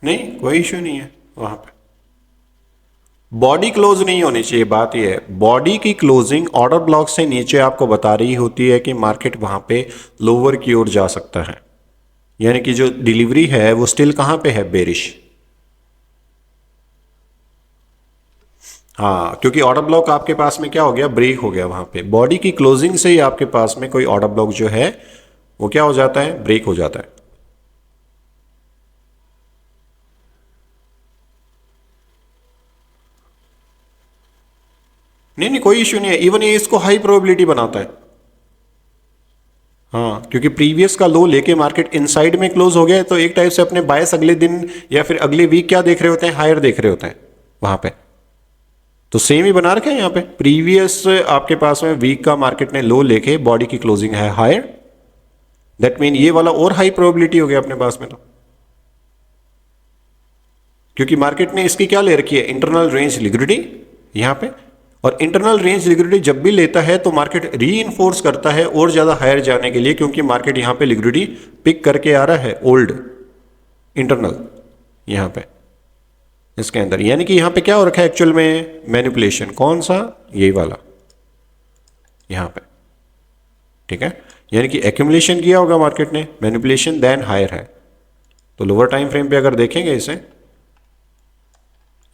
Speaker 1: नहीं, कोई इश्यू नहीं है वहां पे। बॉडी क्लोज नहीं होनी चाहिए, बात यह है बॉडी की क्लोजिंग ऑर्डर ब्लॉक से नीचे आपको बता रही होती है कि मार्केट वहां पे लोअर की ओर जा सकता है, यानी कि जो डिलीवरी है वो स्टिल कहां पे है, बेरिश। हाँ, क्योंकि ऑर्डर ब्लॉक आपके पास में क्या हो गया, ब्रेक हो गया वहां पे। बॉडी की क्लोजिंग से ही आपके पास में कोई ऑर्डर ब्लॉक जो है वो क्या हो जाता है, ब्रेक हो जाता है। नहीं नहीं, कोई इश्यू नहीं है, इवन ये इसको हाई प्रोबेबिलिटी बनाता है। हाँ, क्योंकि प्रीवियस का लो लेके मार्केट इनसाइड में क्लोज हो गया है, तो एक टाइप से अपने बायस अगले दिन या फिर अगले वीक क्या देख रहे होते हैं, हायर देख रहे होते हैं वहां पे। तो सेम ही बना रखा है यहाँ पे, प्रीवियस आपके पास में वीक का मार्केट ने लो लेके बॉडी की क्लोजिंग है हायर, दैट मीन ये वाला और हाई प्रोबेबिलिटी हो गया अपने पास में। तो क्योंकि मार्केट ने इसकी क्या ले रखी है, इंटरनल रेंज लिक्विडिटी यहाँ पे, और इंटरनल रेंज लिक्विडिटी जब भी लेता है तो मार्केट री इन्फोर्स करता है और ज्यादा हायर जाने के लिए, क्योंकि मार्केट यहाँ पे लिक्विडिटी पिक करके आ रहा है ओल्ड इंटरनल यहाँ पे इसके अंदर। यानी कि यहाँ पे क्या हो रखा है एक्चुअल में, मैनिपुलेशन। कौन सा, यही वाला यहाँ पे, ठीक है। यानी कि एक्यूमुलेशन किया होगा मार्केट ने, मैनिपुलेशन देन हायर है। तो लोअर टाइम फ्रेम पे अगर देखेंगे इसे,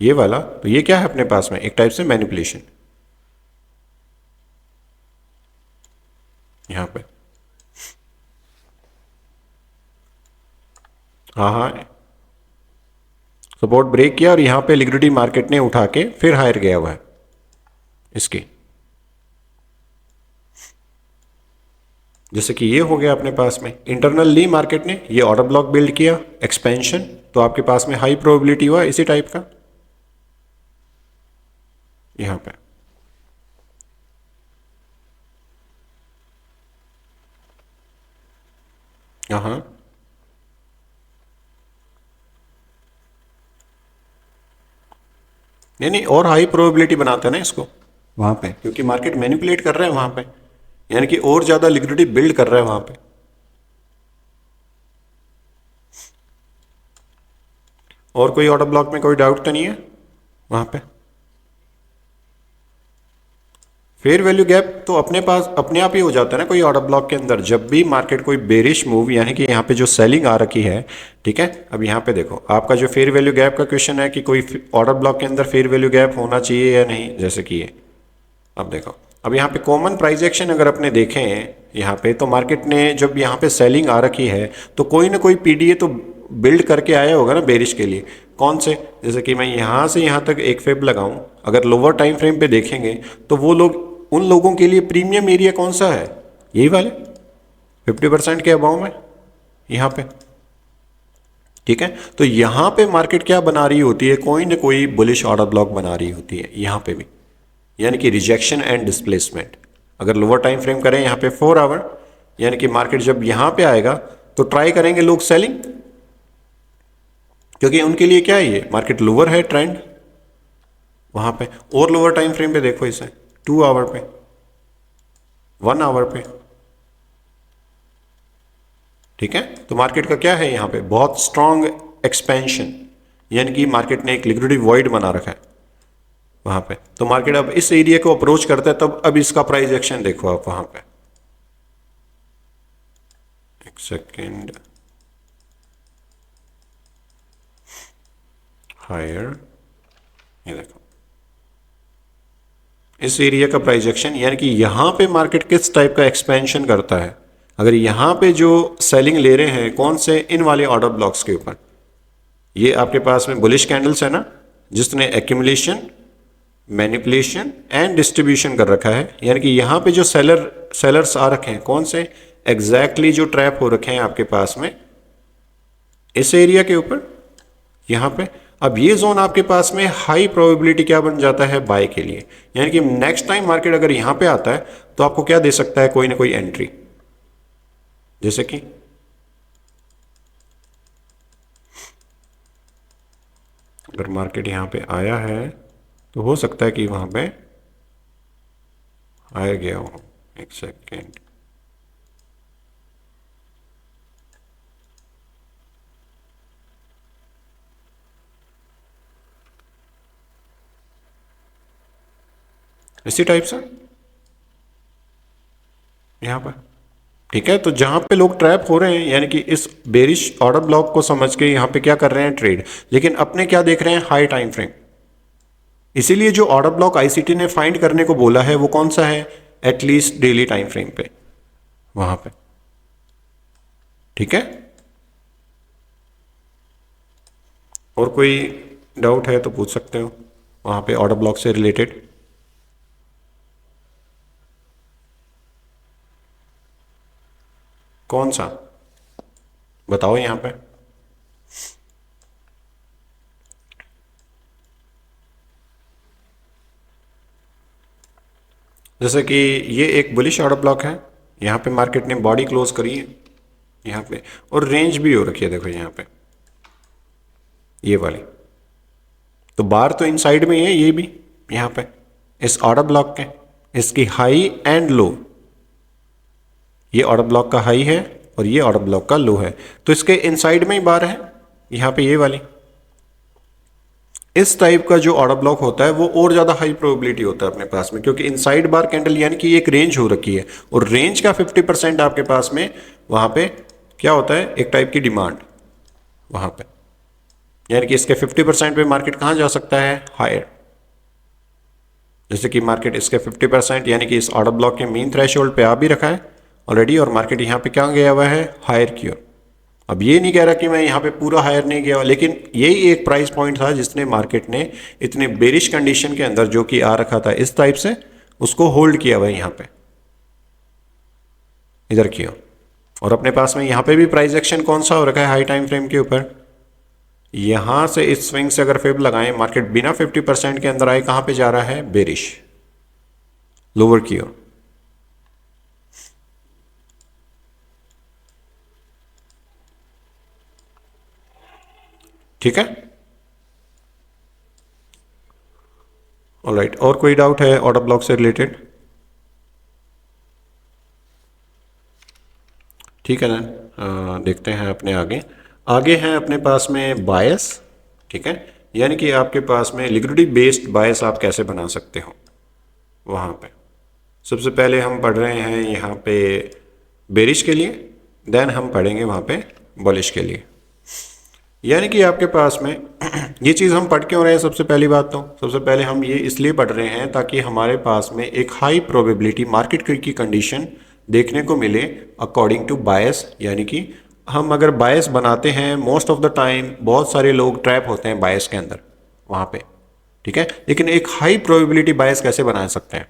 Speaker 1: ये वाला, तो ये क्या है अपने पास में, एक टाइप से मैनिपुलेशन यहाँ पे। हाँ हाँ, सपोर्ट ब्रेक किया और यहाँ पे लिक्विडिटी मार्केट ने उठा के फिर हायर गया हुआ है इसकी। जैसे कि ये हो गया अपने पास में इंटरनली मार्केट ने ये ऑर्डर ब्लॉक बिल्ड किया, एक्सपेंशन, तो आपके पास में हाई प्रोबेबिलिटी हुआ इसी टाइप का यहां पे। हाँ, नहीं नहीं, और हाई प्रोबेबिलिटी बनाते हैं ना इसको वहां पे, क्योंकि मार्केट मैनिपुलेट कर रहा है वहां पे, यानी कि और ज्यादा लिक्विडिटी बिल्ड कर रहा है वहां पे। और कोई ऑर्डर ब्लॉक में कोई डाउट तो नहीं है वहां पे। फेयर वैल्यू गैप तो अपने पास अपने आप ही हो जाता है ना कोई ऑर्डर ब्लॉक के अंदर, जब भी मार्केट कोई बेरिश मूव, यानी कि यहाँ पे जो सेलिंग आ रखी है, ठीक है। अब यहाँ पे देखो आपका जो फेयर वैल्यू गैप का क्वेश्चन है कि कोई ऑर्डर ब्लॉक के अंदर फेयर वैल्यू गैप होना चाहिए या नहीं, जैसे कि ये अब देखो, अब यहाँ पे कॉमन प्राइस एक्शन अगर अपने देखें यहाँ पे, तो मार्केट ने जब यहाँ पे सेलिंग आ रखी है तो कोई ना कोई पीडीए तो बिल्ड करके आया होगा ना बेरिश के लिए। कौन से, जैसे कि मैं यहाँ से यहाँ तक एक फेब लगाऊं, अगर लोअर टाइम फ्रेम पे देखेंगे तो वो लोग, उन लोगों के लिए प्रीमियम एरिया कौन सा है, यही वाले 50% के अबाउ में यहाँ पे, ठीक है। तो यहाँ पे मार्केट क्या बना रही होती है, कोई ना कोई बुलिश ऑर्डर ब्लॉक बना रही होती है यहाँ पे भी, यानी कि रिजेक्शन एंड डिस्प्लेसमेंट। अगर लोअर टाइम फ्रेम करें यहाँ पे 4 आवर, यानी कि मार्केट जब यहाँ पे आएगा तो ट्राई करेंगे लोग सेलिंग, क्योंकि उनके लिए क्या है, ये मार्केट लोअर है ट्रेंड वहां पे। और लोअर टाइम फ्रेम पे देखो इसे 2 आवर पे, 1 आवर पे, ठीक है। तो मार्केट का क्या है यहाँ पे, बहुत स्ट्रांग एक्सपेंशन, यानी कि मार्केट ने एक लिक्विडिटी वॉइड बना रखा है वहां पे। तो मार्केट अब इस एरिया को अप्रोच करता है, तब अब इसका प्राइस एक्शन देखो आप वहां पे। एक सेकेंड, हायर, ये देखो इस एरिया का प्राइस एक्शन, यानी कि यहां पे मार्केट किस टाइप का एक्सपेंशन करता है। अगर यहां पे जो सेलिंग ले रहे हैं कौन से, इन वाले ऑर्डर ब्लॉक्स के ऊपर, ये आपके पास में बुलिश कैंडल्स है ना, जिसने एक्यूमुलेशन, मैनिपुलेशन एंड डिस्ट्रीब्यूशन कर रखा है, यानी कि यहां पे जो सेलर्स आ रखे हैं कौन से, एग्जैक्टली जो ट्रैप हो रखे हैं आपके पास में इस एरिया के ऊपर यहाँ पे। अब ये जोन आपके पास में हाई प्रोबेबिलिटी क्या बन जाता है बाय के लिए, यानी कि नेक्स्ट टाइम मार्केट अगर यहां पे आता है तो आपको क्या दे सकता है, कोई ना कोई एंट्री। जैसे कि अगर मार्केट यहां पे आया है तो हो सकता है कि वहां पे आया गया हो। एक सेकेंड, इसी टाइप से यहां पर, ठीक है। तो जहां पे लोग ट्रैप हो रहे हैं, यानी कि इस बेरिश ऑर्डर ब्लॉक को समझ के यहां पे क्या कर रहे हैं, ट्रेड, लेकिन अपने क्या देख रहे हैं, हाई टाइम फ्रेम। इसीलिए जो ऑर्डर ब्लॉक आईसीटी ने फाइंड करने को बोला है वो कौन सा है, एटलीस्ट डेली टाइम फ्रेम पे, वहां पे, ठीक है। और कोई डाउट है तो पूछ सकते हो वहां पे ऑर्डर ब्लॉक से रिलेटेड। कौन सा बताओ यहां पे। जैसे कि ये एक बुलिश ऑर्डर ब्लॉक है, यहां पे मार्केट ने बॉडी क्लोज करी है यहां पे, और रेंज भी हो रखी है, देखो यहां पे ये वाली। तो बार तो इनसाइड में ही है, ये भी यहां पे इस ऑर्डर ब्लॉक के, इसकी हाई एंड लो, ये ऑर्डर ब्लॉक का हाई है और ये ऑर्डर ब्लॉक का लो है, तो इसके इनसाइड में ही बार है यहां पे ये वाली। इस टाइप का जो ऑर्डर ब्लॉक होता है वो और ज्यादा हाई प्रोबेबिलिटी होता है अपने पास में, क्योंकि इनसाइड बार कैंडल यानी कि एक रेंज हो रखी है, और रेंज का 50% आपके पास में वहां पे क्या होता है, एक टाइप की डिमांड वहां पे, यानी कि इसके 50% पे मार्केट कहां जा सकता है, हायर। जैसे कि मार्केट इसके 50% यानी कि इस ऑर्डर ब्लॉक के मीन थ्रेशोल्ड पे आ भी रखा है ऑलरेडी, और मार्केट यहाँ पे क्या गया हुआ है, हायर की ओर। अब ये नहीं कह रहा कि मैं यहाँ पे पूरा हायर नहीं गया, लेकिन यही एक प्राइस पॉइंट था जिसने मार्केट ने इतने बेरिश कंडीशन के अंदर जो कि आ रखा था इस टाइप से, उसको होल्ड किया हुआ है यहाँ पे इधर की ओर। और अपने पास में यहाँ पे भी प्राइस एक्शन कौन सा हो रखा है, हाई टाइम फ्रेम के ऊपर। यहां से इस स्विंग से अगर फिब लगाएं, मार्केट बिना 50% के अंदर आए कहां पे जा रहा है, बेरिश लोअर की ओर, ठीक है। ऑलराइट, और कोई डाउट है ऑर्डर ब्लॉक से रिलेटेड, ठीक है ना। देखते हैं अपने आगे आगे हैं अपने पास में बायस, ठीक है, यानी कि आपके पास में लिक्विडिटी बेस्ड बायस आप कैसे बना सकते हो वहां पे। सबसे पहले हम पढ़ रहे हैं यहाँ पे बेरिश के लिए, देन हम पढ़ेंगे वहां पे बुलिश के लिए। यानी कि आपके पास में ये चीज़ हम पढ़ क्यों रहे हैं, सबसे पहली बात तो सबसे पहले हम ये इसलिए पढ़ रहे हैं ताकि हमारे पास में एक हाई प्रोबेबिलिटी मार्केट की कंडीशन देखने को मिले अकॉर्डिंग टू बायस। यानी कि हम अगर बायस बनाते हैं, मोस्ट ऑफ द टाइम बहुत सारे लोग ट्रैप होते हैं बायस के अंदर वहाँ पे, ठीक है। लेकिन एक हाई प्रोबेबिलिटी बायस कैसे बना सकते हैं,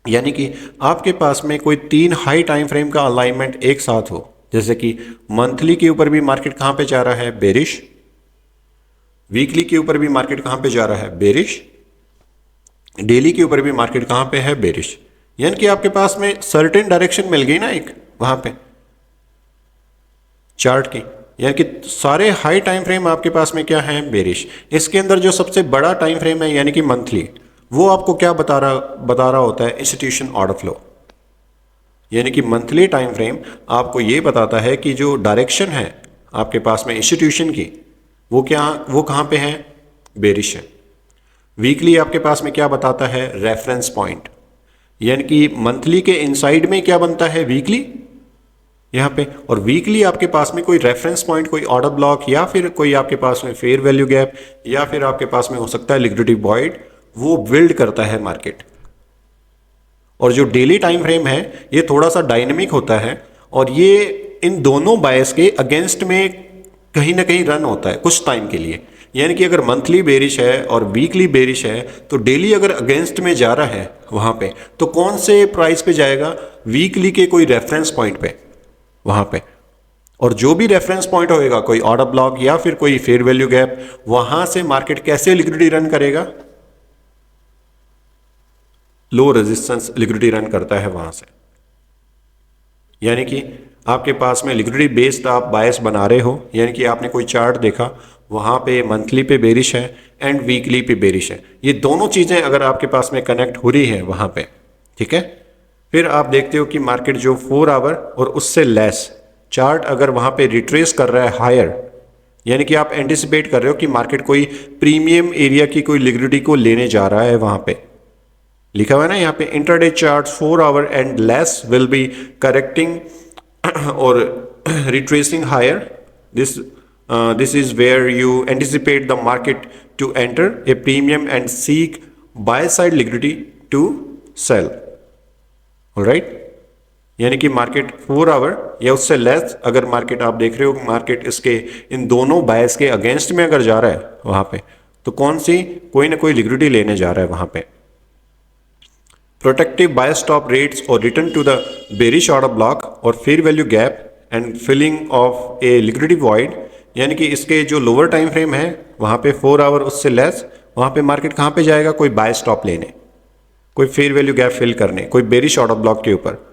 Speaker 1: यानी कि आपके पास में कोई 3 हाई टाइम फ्रेम का अलाइनमेंट एक साथ हो। जैसे कि मंथली के ऊपर भी मार्केट कहां पे जा रहा है, बेरिश। वीकली के ऊपर भी मार्केट कहां पे जा रहा है, बेरिश। डेली के ऊपर भी मार्केट कहां पे है, बेरिश। यानी कि आपके पास में सर्टेन डायरेक्शन मिल गई ना एक वहां पे चार्ट की, यानी कि सारे हाई टाइम फ्रेम आपके पास में क्या है, बेरिश। इसके अंदर जो सबसे बड़ा टाइम फ्रेम है यानी कि मंथली, वो आपको क्या बता रहा होता है, इंस्टीट्यूशन ऑर्डर फ्लो। यानी कि मंथली टाइम फ्रेम आपको ये बताता है कि जो डायरेक्शन है आपके पास में इंस्टीट्यूशन की, वो कहाँ पे है, बेरिश है। वीकली आपके पास में क्या बताता है, रेफरेंस पॉइंट, यानी कि मंथली के इनसाइड में क्या बनता है, वीकली यहाँ पे, और वीकली आपके पास में कोई रेफरेंस पॉइंट, कोई ऑर्डर ब्लॉक, या फिर कोई आपके पास में फेयर वैल्यू गैप, या फिर आपके पास में हो सकता है लिक्विडिटी वॉइड, वो बिल्ड करता है मार्केट। और जो डेली टाइम फ्रेम है ये थोड़ा सा डायनेमिक होता है, और ये इन दोनों बायस के अगेंस्ट में कहीं ना कहीं रन होता है कुछ टाइम के लिए। यानी कि अगर मंथली बेरिश है और वीकली बेरिश है, तो डेली अगर अगेंस्ट में जा रहा है वहां पे, तो कौन से प्राइस पे जाएगा, वीकली के कोई रेफरेंस पॉइंट पे वहां पे। और जो भी रेफरेंस पॉइंट होएगा, कोई ऑर्डर ब्लॉक या फिर कोई फेयर वैल्यू गैप, वहां से मार्केट कैसे लिक्विडिटी रन करेगा? लो रेजिस्टेंस लिक्विडिटी रन करता है वहां से। यानी कि आपके पास में लिक्विडिटी बेस्ड आप बायस बना रहे हो, यानी कि आपने कोई चार्ट देखा, वहां पे मंथली पे बेरिश है एंड वीकली पे बेरिश है, ये दोनों चीजें अगर आपके पास में कनेक्ट हो रही है वहां पे, ठीक है, फिर आप देखते हो कि मार्केट जो 4 आवर और उससे लेस चार्ट अगर वहां पे रिट्रेस कर रहा है हायर, यानी कि आप एंटिसिपेट कर रहे हो कि मार्केट कोई प्रीमियम एरिया की कोई लिक्विडिटी को लेने जा रहा है, वहां पे लिखा हुआ है ना यहाँ पे, intraday chart 4 hour and less will be correcting और retracing higher, this is where you anticipate the market to enter a premium and seek buy side liquidity to sell, alright। यानी कि मार्केट 4 आवर या उससे less अगर market आप देख रहे हो, मार्केट इसके इन दोनों बायस के अगेंस्ट में अगर जा रहा है वहां पे, तो कौन सी कोई ना कोई लिक्विडिटी लेने जा रहा है वहां पे। प्रोटेक्टिव बाय स्टॉप रेट्स और return to the bearish order block और fair value gap and filling of a liquidity void, यानी कि इसके जो लोअर टाइम फ्रेम है वहां पे 4 आवर उससे लेस, वहां पे मार्केट कहां पे जाएगा? कोई बाय स्टॉप लेने, कोई फेयर वैल्यू गैप फिल करने, कोई बेरिश ऑर्डर ब्लॉक के ऊपर।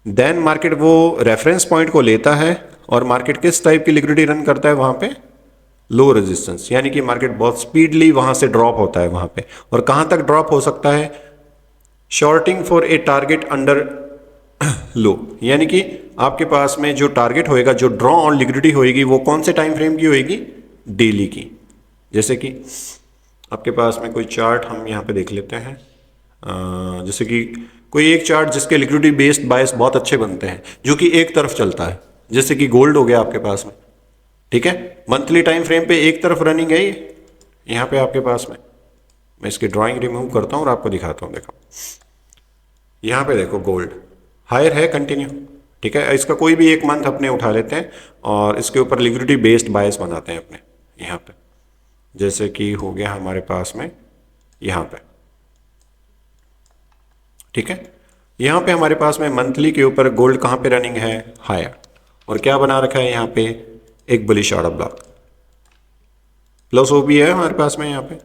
Speaker 1: देन मार्केट वो रेफरेंस पॉइंट को लेता है और मार्केट किस टाइप की लिक्विडिटी रन करता है वहां पे? लो रेजिस्टेंस, यानी कि मार्केट बहुत स्पीडली वहां से ड्रॉप होता है वहां पे। और कहां तक ड्रॉप हो सकता है? Shorting for a target under low, यानी कि आपके पास में जो टारगेट होएगा, जो ड्रॉ ऑन लिक्विडिटी होएगी, वो कौन से टाइम फ्रेम की होएगी? डेली की। जैसे कि आपके पास में कोई चार्ट हम यहाँ पे देख लेते हैं, जैसे कि कोई एक चार्ट जिसके लिक्विडिटी बेस्ड बायस बहुत अच्छे बनते हैं, जो कि एक तरफ चलता है, जैसे कि गोल्ड हो गया आपके पास में, ठीक है, मंथली टाइम फ्रेम पे एक तरफ रनिंग है ये, यहाँ पे आपके पास में। मैं इसकी ड्राइंग रिमूव करता हूँ और आपको दिखाता हूँ। देखो यहाँ पे देखो गोल्ड हायर है कंटिन्यू, ठीक है। इसका कोई भी एक मंथ अपने उठा लेते हैं और इसके ऊपर लिक्विडिटी बेस्ड बायस बनाते हैं अपने यहाँ पे, जैसे कि हो गया हमारे पास में यहाँ पे, ठीक है। यहाँ पे हमारे पास में मंथली के ऊपर गोल्ड कहाँ पे रनिंग है? हायर। और क्या बना रखा है यहाँ पे? एक बुलिश ऑर्डर ब्लॉक, प्लस वो भी है हमारे पास में यहाँ पे।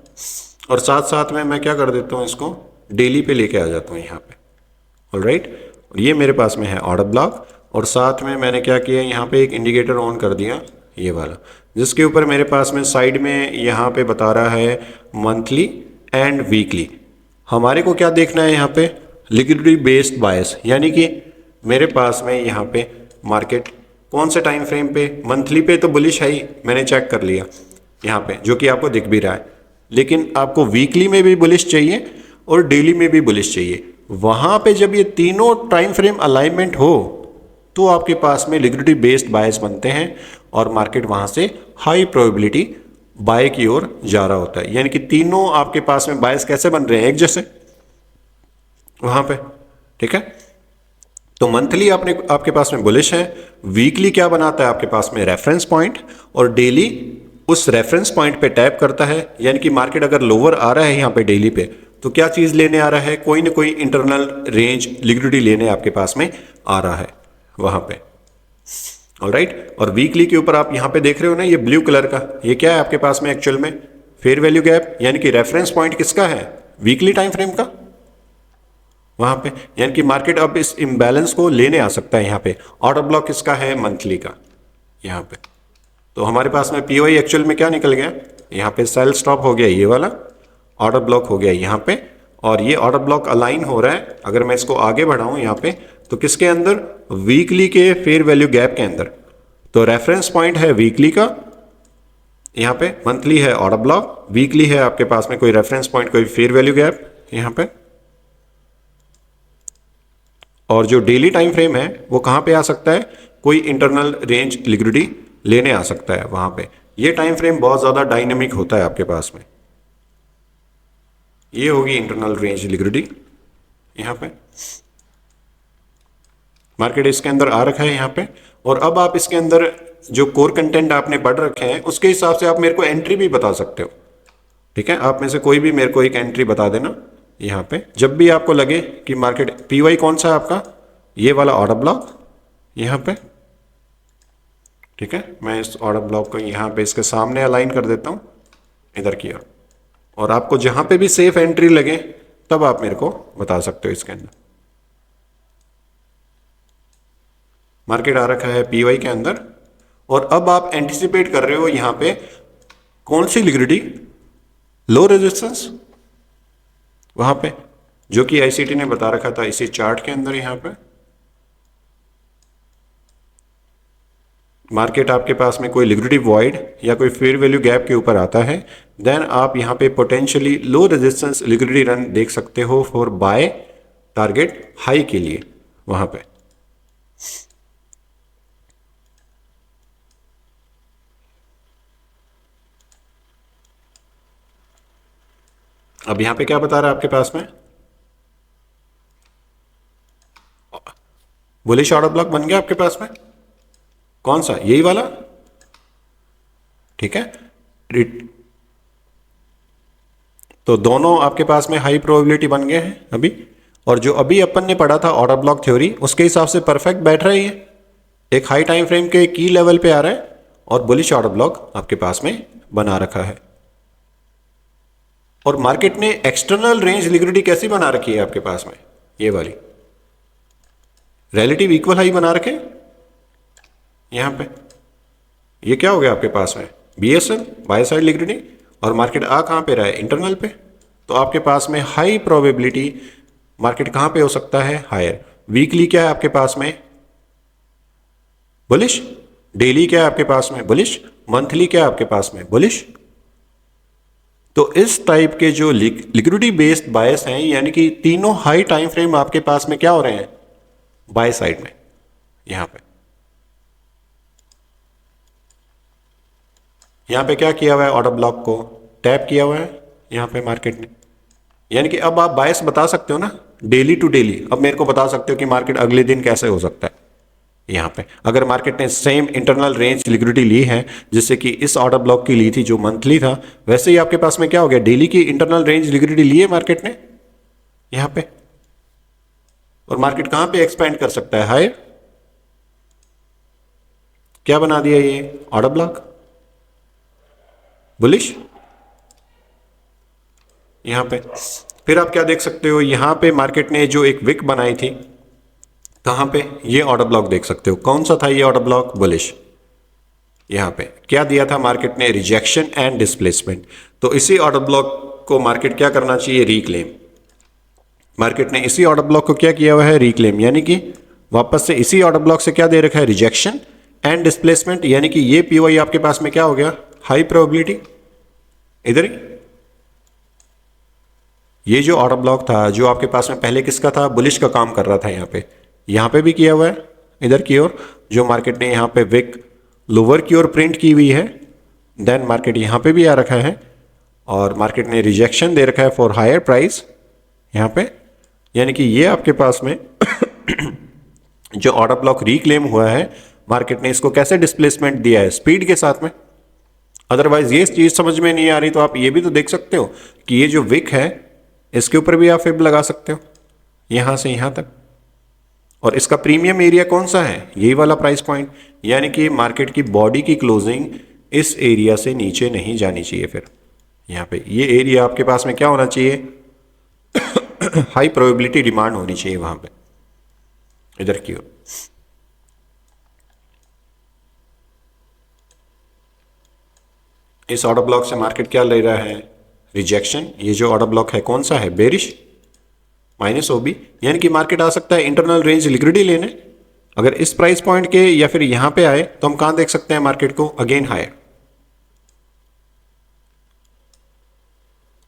Speaker 1: और साथ साथ में मैं क्या कर देता हूँ, इसको डेली पे लेके आ जाता हूँ यहाँ पे, ऑलराइट। और ये मेरे पास में है ऑर्डर ब्लॉक, और साथ में मैंने क्या किया, यहाँ पे एक इंडिकेटर ऑन कर दिया ये वाला, जिसके ऊपर मेरे पास में साइड में यहाँ पे बता रहा है मंथली एंड वीकली। हमारे को क्या देखना है यहाँ पे? लिक्विडिटी बेस्ड बायस, यानी कि मेरे पास में यहाँ पे मार्केट कौन से टाइम फ्रेम पे? मंथली पे तो बुलिश है ही, मैंने चेक कर लिया यहाँ पे, जो कि आपको दिख भी रहा है। लेकिन आपको वीकली में भी बुलिश चाहिए और डेली में भी बुलिश चाहिए। वहां पे जब ये तीनों टाइम फ्रेम अलाइनमेंट हो तो आपके पास में लिक्विडिटी बेस्ड बायस बनते हैं और मार्केट वहां से हाई प्रोबेबिलिटी बाय की ओर जा रहा होता है। यानी कि तीनों आपके पास में बायस कैसे बन रहे हैं? एक जैसे वहां पे, ठीक है। तो मंथली आपके पास में बुलिश है, वीकली क्या बनाता है आपके पास में? रेफरेंस पॉइंट, और डेली उस रेफरेंस पॉइंट पे टैप करता है। यानी कि मार्केट अगर लोअर आ रहा है यहाँ पे डेली पे, तो क्या चीज लेने आ रहा है? कोई ना कोई इंटरनल रेंज लिक्विडिटी लेने आपके पास में आ रहा है वहां पे, ऑलराइट। और वीकली के ऊपर आप यहाँ पे देख रहे हो ना, ये ब्लू कलर का, ये क्या है आपके पास में एक्चुअल में? फेयर वैल्यू गैप, यानी कि रेफरेंस पॉइंट किसका है? वीकली टाइम फ्रेम का वहां पे। यानी कि मार्केट अब इस इम्बैलेंस को लेने आ सकता है यहाँ पे। ऑर्डर ब्लॉक किसका है? मंथली का यहाँ पे। तो हमारे पास में पीओआई एक्चुअल में क्या निकल गया? यहाँ पे सेल स्टॉप हो गया ये वाला, ऑर्डर ब्लॉक हो गया यहाँ पे, और ये ऑर्डर ब्लॉक अलाइन हो रहा है। अगर मैं इसको आगे बढ़ाऊं यहाँ पे, तो किसके अंदर? वीकली के फेयर वैल्यू गैप के अंदर। तो रेफरेंस पॉइंट है वीकली का यहाँ पे, मंथली है ऑर्डर ब्लॉक, वीकली है आपके पास में कोई रेफरेंस पॉइंट, कोई फेयर वैल्यू गैप यहाँ पे। और जो डेली टाइम फ्रेम है वो कहां पे आ सकता है? कोई इंटरनल रेंज लिक्विडिटी लेने आ सकता है वहां पे। ये टाइम फ्रेम बहुत ज्यादा डायनेमिक होता है आपके पास में। ये होगी इंटरनल रेंज लिक्विडिटी यहाँ पे, मार्केट इसके अंदर आ रखा है यहाँ पे। और अब आप इसके अंदर जो कोर कंटेंट आपने पढ़ रखे हैं उसके हिसाब से आप मेरे को एंट्री भी बता सकते हो, ठीक है। आप में से कोई भी मेरे को एक एंट्री बता देना यहाँ पे, जब भी आपको लगे कि मार्केट पीवाई कौन सा है आपका? ये वाला ऑर्डर ब्लॉक यहाँ पे, ठीक है, मैं इस ऑर्डर ब्लॉक को यहाँ पे इसके सामने अलाइन कर देता हूँ, इधर किया, और आपको जहाँ पे भी सेफ एंट्री लगे तब आप मेरे को बता सकते हो। इसके अंदर मार्केट आ रखा है पीवाई के अंदर, और अब आप एंटिसिपेट कर रहे हो यहाँ पे कौन सी लिक्विडिटी, लो रेजिस्टेंस वहां पे, जो कि आईसीटी ने बता रखा था इसी चार्ट के अंदर। यहाँ पे मार्केट आपके पास में कोई लिक्विडिटी वॉइड या कोई फेयर वैल्यू गैप के ऊपर आता है, देन आप यहाँ पे potentially low resistance liquidity run देख सकते हो फॉर बाय टारगेट हाई के लिए वहां पे। अब यहां पे क्या बता रहा है आपके पास में, बुलिश ऑर्डर ब्लॉक बन गया आपके पास में, कौन सा, यही वाला, ठीक है। तो दोनों आपके पास में हाई प्रोबेबिलिटी बन गए हैं अभी, और जो अभी अपन ने पढ़ा था ऑर्डर ब्लॉक थ्योरी, उसके हिसाब से परफेक्ट बैठ रहा है ये, एक हाई टाइम फ्रेम के की लेवल पे आ रहा है, और बुलिश ऑर्डर ब्लॉक आपके पास में बना रखा है। और मार्केट ने एक्सटर्नल रेंज लिक्विडिटी कैसी बना रखी है आपके पास में, ये वाली रिलेटिव इक्वल हाई बना रखे यहां पे। ये क्या हो गया आपके पास में, बीएसएल बाय साइड लिक्विडिटी, और मार्केट आ कहां पे रहा है, इंटरनल पे। तो आपके पास में हाई प्रोबेबिलिटी मार्केट कहां पे हो सकता है, हायर। वीकली क्या है आपके पास में, बुलिश। डेली क्या है आपके पास में, बुलिश। मंथली क्या है आपके पास में, बुलिश। तो इस टाइप के जो लिक्विडिटी बेस्ड बायस हैं, यानी कि तीनों हाई टाइम फ्रेम आपके पास में क्या हो रहे हैं, बाय साइड में। यहां पे क्या किया हुआ है, ऑर्डर ब्लॉक को टैप किया हुआ है यहां पे मार्केट ने, यानी कि अब आप बायस बता सकते हो ना डेली टू डेली। अब मेरे को बता सकते हो कि मार्केट अगले दिन कैसे हो सकता है। यहां पे अगर मार्केट ने सेम इंटरनल रेंज लिक्विडिटी ली है, जैसे कि इस ऑर्डर ब्लॉक की ली थी जो मंथली था, वैसे ही आपके पास में क्या हो गया, डेली की इंटरनल रेंज लिक्विडिटी ली है मार्केट ने यहां पे। और मार्केट कहां पे एक्सपेंड कर सकता है, हायर। क्या बना दिया ये ऑर्डर ब्लॉक, बुलिश यहां पे। फिर आप क्या देख सकते हो, यहां पे मार्केट ने जो एक विक बनाई थी, कहां पे, ये ऑर्डर ब्लॉक देख सकते हो, कौन सा था ये ऑर्डर ब्लॉक, बुलिश। यहां पे क्या दिया था मार्केट ने, रिजेक्शन एंड डिस्प्लेसमेंट। तो इसी ऑर्डर ब्लॉक को मार्केट क्या करना चाहिए, रीक्लेम। मार्केट ने इसी ऑर्डर ब्लॉक को क्या किया हुआ है, रीक्लेम, यानी कि वापस से इसी ऑर्डर ब्लॉक से क्या दे रखा है, रिजेक्शन एंड डिस्प्लेसमेंट, यानी कि ये पीवाई आपके पास में क्या हो गया, हाई प्रोबेबिलिटी। इधर ही ये जो ऑर्डर ब्लॉक था जो आपके पास में पहले किसका था, बुलिश का काम कर रहा था, यहां पे भी किया हुआ है इधर की ओर, जो मार्केट ने यहां पे विक लोअर की ओर प्रिंट की हुई है, देन मार्केट यहां पे भी आ रखा है, और मार्केट ने रिजेक्शन दे रखा है फॉर हायर प्राइस यहां पे। यानी कि ये आपके पास में जो ऑर्डर ब्लॉक रिक्लेम हुआ है, मार्केट ने इसको कैसे डिस्प्लेसमेंट दिया है, स्पीड के साथ में। अदरवाइज ये चीज समझ में नहीं आ रही तो आप ये भी तो देख सकते हो कि ये जो विक है इसके ऊपर भी आप फिब लगा सकते हो यहां से यहां तक, और इसका प्रीमियम एरिया कौन सा है, यही वाला प्राइस पॉइंट। यानी कि मार्केट की बॉडी की क्लोजिंग इस एरिया से नीचे नहीं जानी चाहिए। फिर यहां पे ये एरिया आपके पास में क्या होना चाहिए, हाई प्रोबेबिलिटी डिमांड होनी चाहिए वहां पे, इधर की ओर। इस ऑर्डर ब्लॉक से मार्केट क्या ले रहा है, रिजेक्शन। ये जो ऑर्डर ब्लॉक है कौन सा है, बेरिश माइनस ओबी, यानी कि मार्केट आ सकता है इंटरनल रेंज लिक्विडिटी लेने। अगर इस प्राइस पॉइंट के या फिर यहां पे आए तो हम कहां देख सकते हैं मार्केट को, अगेन हायर,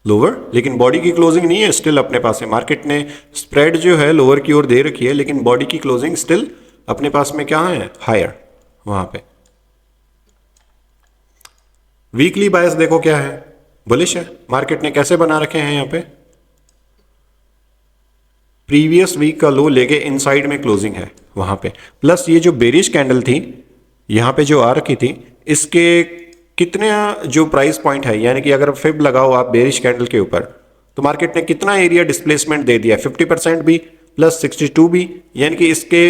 Speaker 1: लोअर। लेकिन बॉडी की क्लोजिंग नहीं है स्टिल अपने पास है, मार्केट ने स्प्रेड जो है लोअर की ओर दे रखी है, लेकिन बॉडी की क्लोजिंग स्टिल अपने पास में क्या है, हायर वहां पे। वीकली बायस देखो क्या है, बुलिश है। मार्केट ने कैसे बना रखे हैं यहां पे, प्रीवियस वीक का लो लेके इनसाइड में क्लोजिंग है वहां पे, प्लस ये जो बेरिश कैंडल थी यहां पे जो आ रखी थी, इसके कितने जो प्राइस पॉइंट है, यानी कि अगर फिब लगाओ आप बेरिश कैंडल के ऊपर, तो मार्केट ने कितना एरिया डिस्प्लेसमेंट दे दिया, 50% भी प्लस 62 भी, यानी कि इसके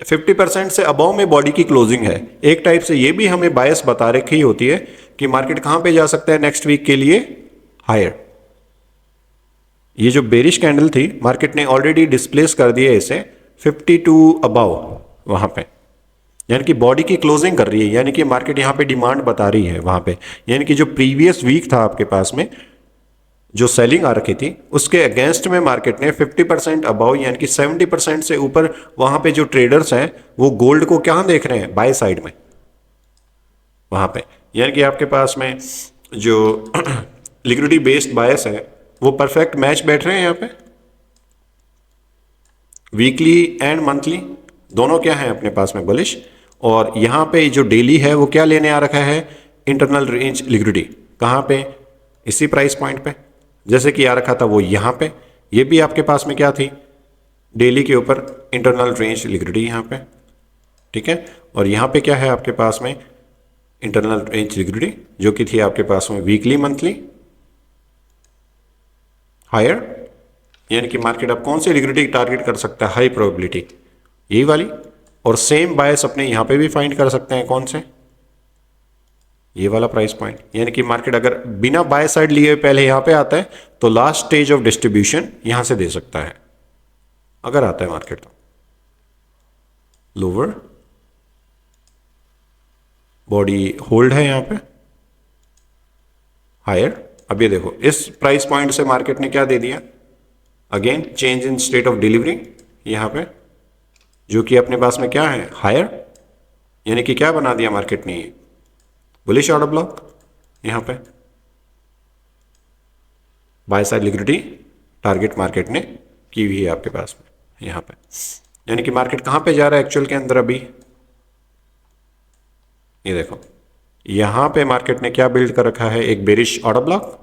Speaker 1: 50% से अबव में बॉडी की क्लोजिंग है। एक टाइप से ये भी हमें बायस बता रखी होती है कि मार्केट कहां पे जा सकता है नेक्स्ट वीक के लिए, हायर। ये जो बेरिश कैंडल थी मार्केट ने ऑलरेडी डिस्प्लेस कर दिया इसे 52 अबव वहां पे, यानी कि बॉडी की क्लोजिंग कर रही है, यानी कि मार्केट यहां पे डिमांड बता रही है वहां पे, यानी कि जो प्रीवियस वीक था आपके पास में जो सेलिंग आ रखी थी उसके अगेंस्ट में मार्केट ने 50% अबव यानी कि 70% से ऊपर वहां पे जो ट्रेडर्स हैं वो गोल्ड को क्या देख रहे हैं, बाय साइड में वहां पे, यानी कि आपके पास में जो लिक्विडिटी बेस्ड बायस है वो परफेक्ट मैच बैठ रहे हैं यहाँ पे। वीकली एंड मंथली दोनों क्या है अपने पास में बुलिश, और यहाँ पे जो डेली है वो क्या लेने आ रखा है, इंटरनल रेंज लिक्विडिटी। कहाँ पे, इसी प्राइस पॉइंट पे जैसे कि आ रखा था वो यहाँ पे, ये भी आपके पास में क्या थी, डेली के ऊपर इंटरनल रेंज लिक्विडिटी यहाँ पे, ठीक है। और यहाँ पे क्या है आपके पास में इंटरनल रेंज लिक्विडिटी जो कि थी आपके पास में वीकली मंथली हायर, यानी कि मार्केट अब कौन सी लिक्विडिटी टारगेट कर सकता है, हाई प्रोबेबिलिटी यही वाली। और सेम बायस अपने यहां पे भी फाइंड कर सकते हैं, कौन से, ये वाला प्राइस पॉइंट, यानी कि मार्केट अगर बिना बाय साइड लिए पहले यहां पे आता है तो लास्ट स्टेज ऑफ डिस्ट्रीब्यूशन यहां से दे सकता है अगर आता है मार्केट तो। लोअर बॉडी होल्ड है यहां पे, हायर। अब ये देखो इस प्राइस पॉइंट से मार्केट ने क्या दे दिया, again change in state of delivery यहां पे, जो कि अपने पास में क्या है, हायर, यानी कि क्या बना दिया मार्केट ने, ये बुलिश ऑर्डर ब्लॉक यहां पे, by side liquidity target market ने की हुई है आपके पास में यहां पे। यानी कि मार्केट कहां पे जा रहा है एक्चुअल के अंदर अभी, ये देखो यहां पे मार्केट ने क्या बिल्ड कर रखा है, एक बेरिश ऑर्डर ब्लॉक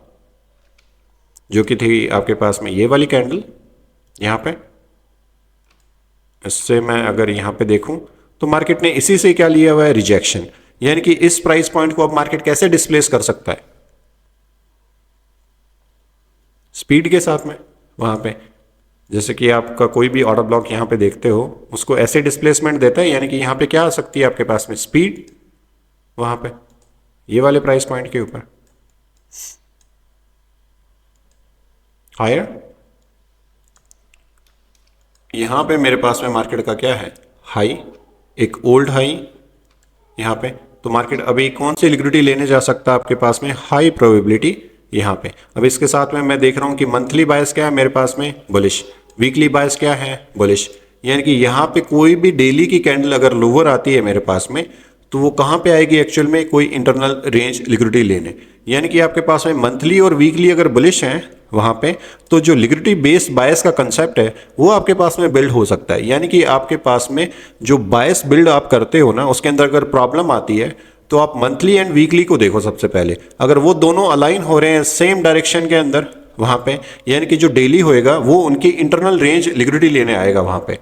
Speaker 1: जो कि थी आपके पास में ये वाली कैंडल यहां पे। इससे मैं अगर यहां पे देखूं तो मार्केट ने इसी से क्या लिया हुआ है, रिजेक्शन, यानी कि इस प्राइस पॉइंट को अब मार्केट कैसे डिस्प्लेस कर सकता है, स्पीड के साथ में वहां पे। जैसे कि आपका कोई भी ऑर्डर ब्लॉक यहां पे देखते हो उसको ऐसे डिस्प्लेसमेंट देता है, यानी कि यहां पे क्या आ सकती है आपके पास में, स्पीड वहां पे ये वाले प्राइस पॉइंट के ऊपर हायर। यहां पे मेरे पास में मार्केट का क्या है, हाई, एक ओल्ड हाई यहां पे। तो मार्केट अभी कौन सी लिक्विडिटी लेने जा सकता है आपके पास में, हाई प्रोबेबिलिटी यहां पे। अब इसके साथ में मैं देख रहा हूं कि मंथली बायस क्या है मेरे पास में, बुलिश, वीकली बायस क्या है, बुलिश, यानी कि यहां पे कोई भी डेली की कैंडल अगर लोअर आती है मेरे पास में तो वो कहां पे आएगी एक्चुअल में, कोई इंटरनल रेंज लिक्विडिटी लेने, यानी कि आपके पास में मंथली और वीकली अगर बुलिश हैं वहां पे तो जो लिक्विडिटी बेस्ड बायस का कंसेप्ट है वो आपके पास में बिल्ड हो सकता है। यानी कि आपके पास में जो बायस बिल्ड आप करते हो ना उसके अंदर अगर प्रॉब्लम आती है तो आप मंथली एंड वीकली को देखो सबसे पहले, अगर वो दोनों अलाइन हो रहे हैं सेम डायरेक्शन के अंदर वहां पे, यानी कि जो डेली होएगा वो उनकी इंटरनल रेंज लिक्विडिटी लेने आएगा वहां पे।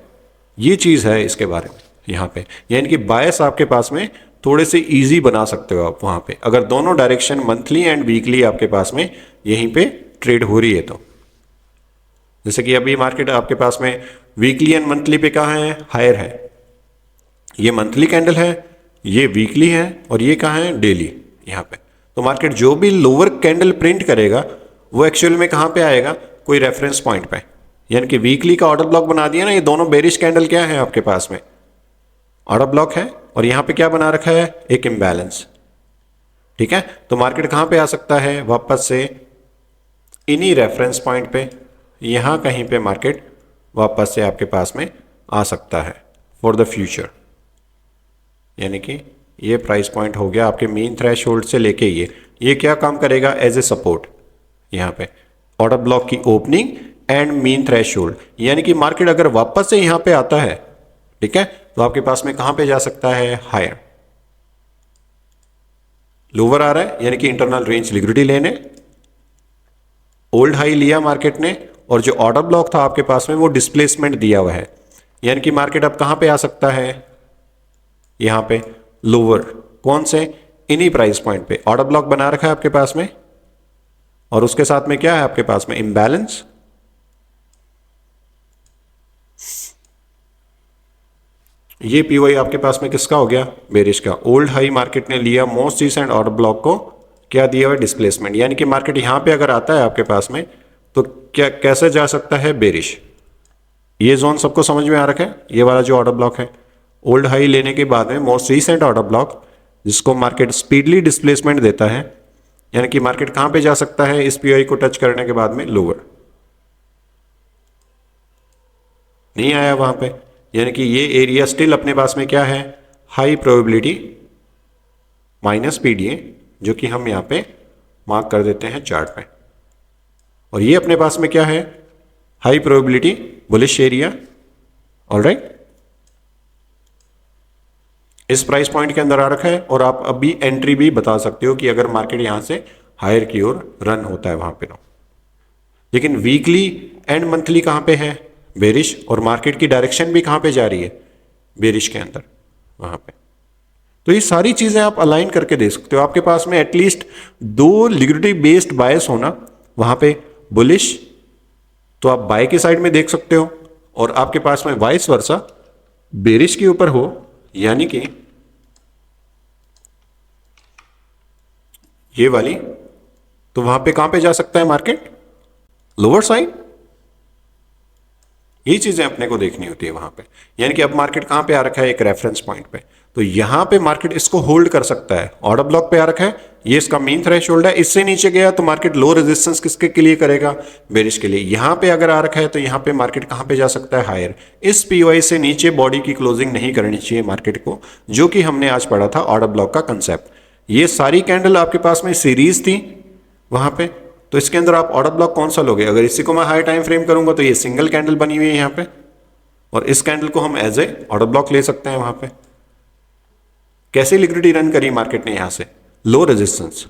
Speaker 1: ये चीज है इसके बारे में यहाँ पे, यानी कि बायस आपके पास में थोड़े से इजी बना सकते हो आप वहां पे, अगर दोनों डायरेक्शन मंथली एंड वीकली आपके पास में यहीं पे ट्रेड हो रही है तो। जैसे कि अभी मार्केट आपके पास में वीकली एंड मंथली पे कहाँ है, हायर है, ये मंथली कैंडल है, ये वीकली है, और ये कहाँ है, डेली यहाँ पे। तो मार्केट जो भी लोअर कैंडल प्रिंट करेगा वो एक्चुअल में कहाँ पे आएगा, कोई रेफरेंस पॉइंट पे, यानी कि वीकली का ऑर्डर ब्लॉक बना दिया ना, ये दोनों बेरिश कैंडल क्या है आपके पास में, ऑर्डर ब्लॉक है, और यहां पे क्या बना रखा है, एक इम्बैलेंस, ठीक है। तो मार्केट कहां पे आ सकता है, वापस से इन्हीं रेफरेंस पॉइंट पे यहां कहीं पे मार्केट वापस से आपके पास में आ सकता है फॉर द फ्यूचर, यानी कि ये प्राइस पॉइंट हो गया आपके मेन थ्रेशोल्ड से लेके ये क्या काम करेगा, एज ए सपोर्ट यहां पे, ऑर्डर ब्लॉक की ओपनिंग एंड मेन थ्रेशोल्ड, यानी कि मार्केट अगर वापस से यहां पे आता है, ठीक है, तो आपके पास में कहां पे जा सकता है, हायर। लोअर आ रहा है यानी कि इंटरनल रेंज लिक्विडिटी लेने, ओल्ड हाई लिया मार्केट ने, और जो ऑर्डर ब्लॉक था आपके पास में वो डिस्प्लेसमेंट दिया हुआ है, यानी कि मार्केट अब कहां पे आ सकता है, यहां पे लोअर, कौन से, इन्हीं प्राइस पॉइंट पे ऑर्डर ब्लॉक बना रखा है आपके पास में, और उसके साथ में क्या है आपके पास में, इम्बैलेंस, ये पीवाई आपके पास में किसका हो गया, बेरिश का। ओल्ड हाई मार्केट ने लिया मोस्ट रिसेंट ऑर्डर ब्लॉक को क्या दिया हुआ, डिस्प्लेसमेंट, यानी कि मार्केट यहां पे अगर आता है आपके पास में तो क्या कैसे जा सकता है, बेरिश। ये जोन सबको समझ में आ रखा है, ये वाला जो ऑर्डर ब्लॉक है ओल्ड हाई लेने के बाद में मोस्ट रिसेंट ऑर्डर ब्लॉक जिसको मार्केट स्पीडली डिस्प्लेसमेंट देता है, यानी कि मार्केट कहां पे जा सकता है इस पीआई को टच करने के बाद में, लोअर। नहीं आया वहां पे, यानी कि ये एरिया स्टिल अपने पास में क्या है, हाई प्रोबेबिलिटी माइनस पीडीए, जो कि हम यहां पे मार्क कर देते हैं चार्ट पे। और ये अपने पास में क्या है, high probability bullish area. Alright, इस प्राइस पॉइंट के अंदर आ रखा है और आप अभी एंट्री भी बता सकते हो कि अगर मार्केट यहां से हायर की ओर रन होता है वहां पे तो। लेकिन वीकली एंड मंथली कहां पे है, बेरिश, और मार्केट की डायरेक्शन भी कहां पे जा रही है, बेरिश के अंदर वहां पे। तो ये सारी चीजें आप अलाइन करके दे सकते हो। आपके पास में एटलीस्ट 2 लिक्विडिटी बेस्ड बायस होना, वहां पे बुलिश तो आप बाय के साइड में देख सकते हो, और आपके पास में वाइस वर्सा बेरिश के ऊपर हो, यानी कि ये वाली, तो वहां पे कहां पे जा सकता है मार्केट, लोअर साइड। ये चीजें अपने को देखनी होती है वहां पे। यानी कि अब मार्केट कहां पे आ रखा है, एक रेफरेंस पॉइंट पे, तो यहां पे मार्केट इसको होल्ड कर सकता है। ऑर्डर ब्लॉक पे आ रखा है, ये इसका मेन थ्रेशोल्ड है, इससे नीचे गया तो मार्केट लो रेजिस्टेंस किसके के लिए करेगा, बेरिश के लिए। यहां पे अगर आ रखा है तो यहां पे मार्केट कहां पे जा सकता है, हायर। इस पीओआई से नीचे बॉडी की क्लोजिंग नहीं करनी चाहिए मार्केट को, जो कि हमने आज पढ़ा था ऑर्डर ब्लॉक का कंसेप्ट। ये सारी कैंडल आपके पास में सीरीज थी वहां पे, तो इसके अंदर आप ऑर्डर ब्लॉक कौन सा लोगे। अगर इसी को मैं हाई टाइम फ्रेम करूंगा तो ये सिंगल कैंडल बनी हुई है यहां पे, और इस कैंडल को हम एज ए ऑर्डर ब्लॉक ले सकते हैं वहां पे। कैसे लिक्विडिटी रन करी मार्केट ने यहां से, लो रेजिस्टेंस।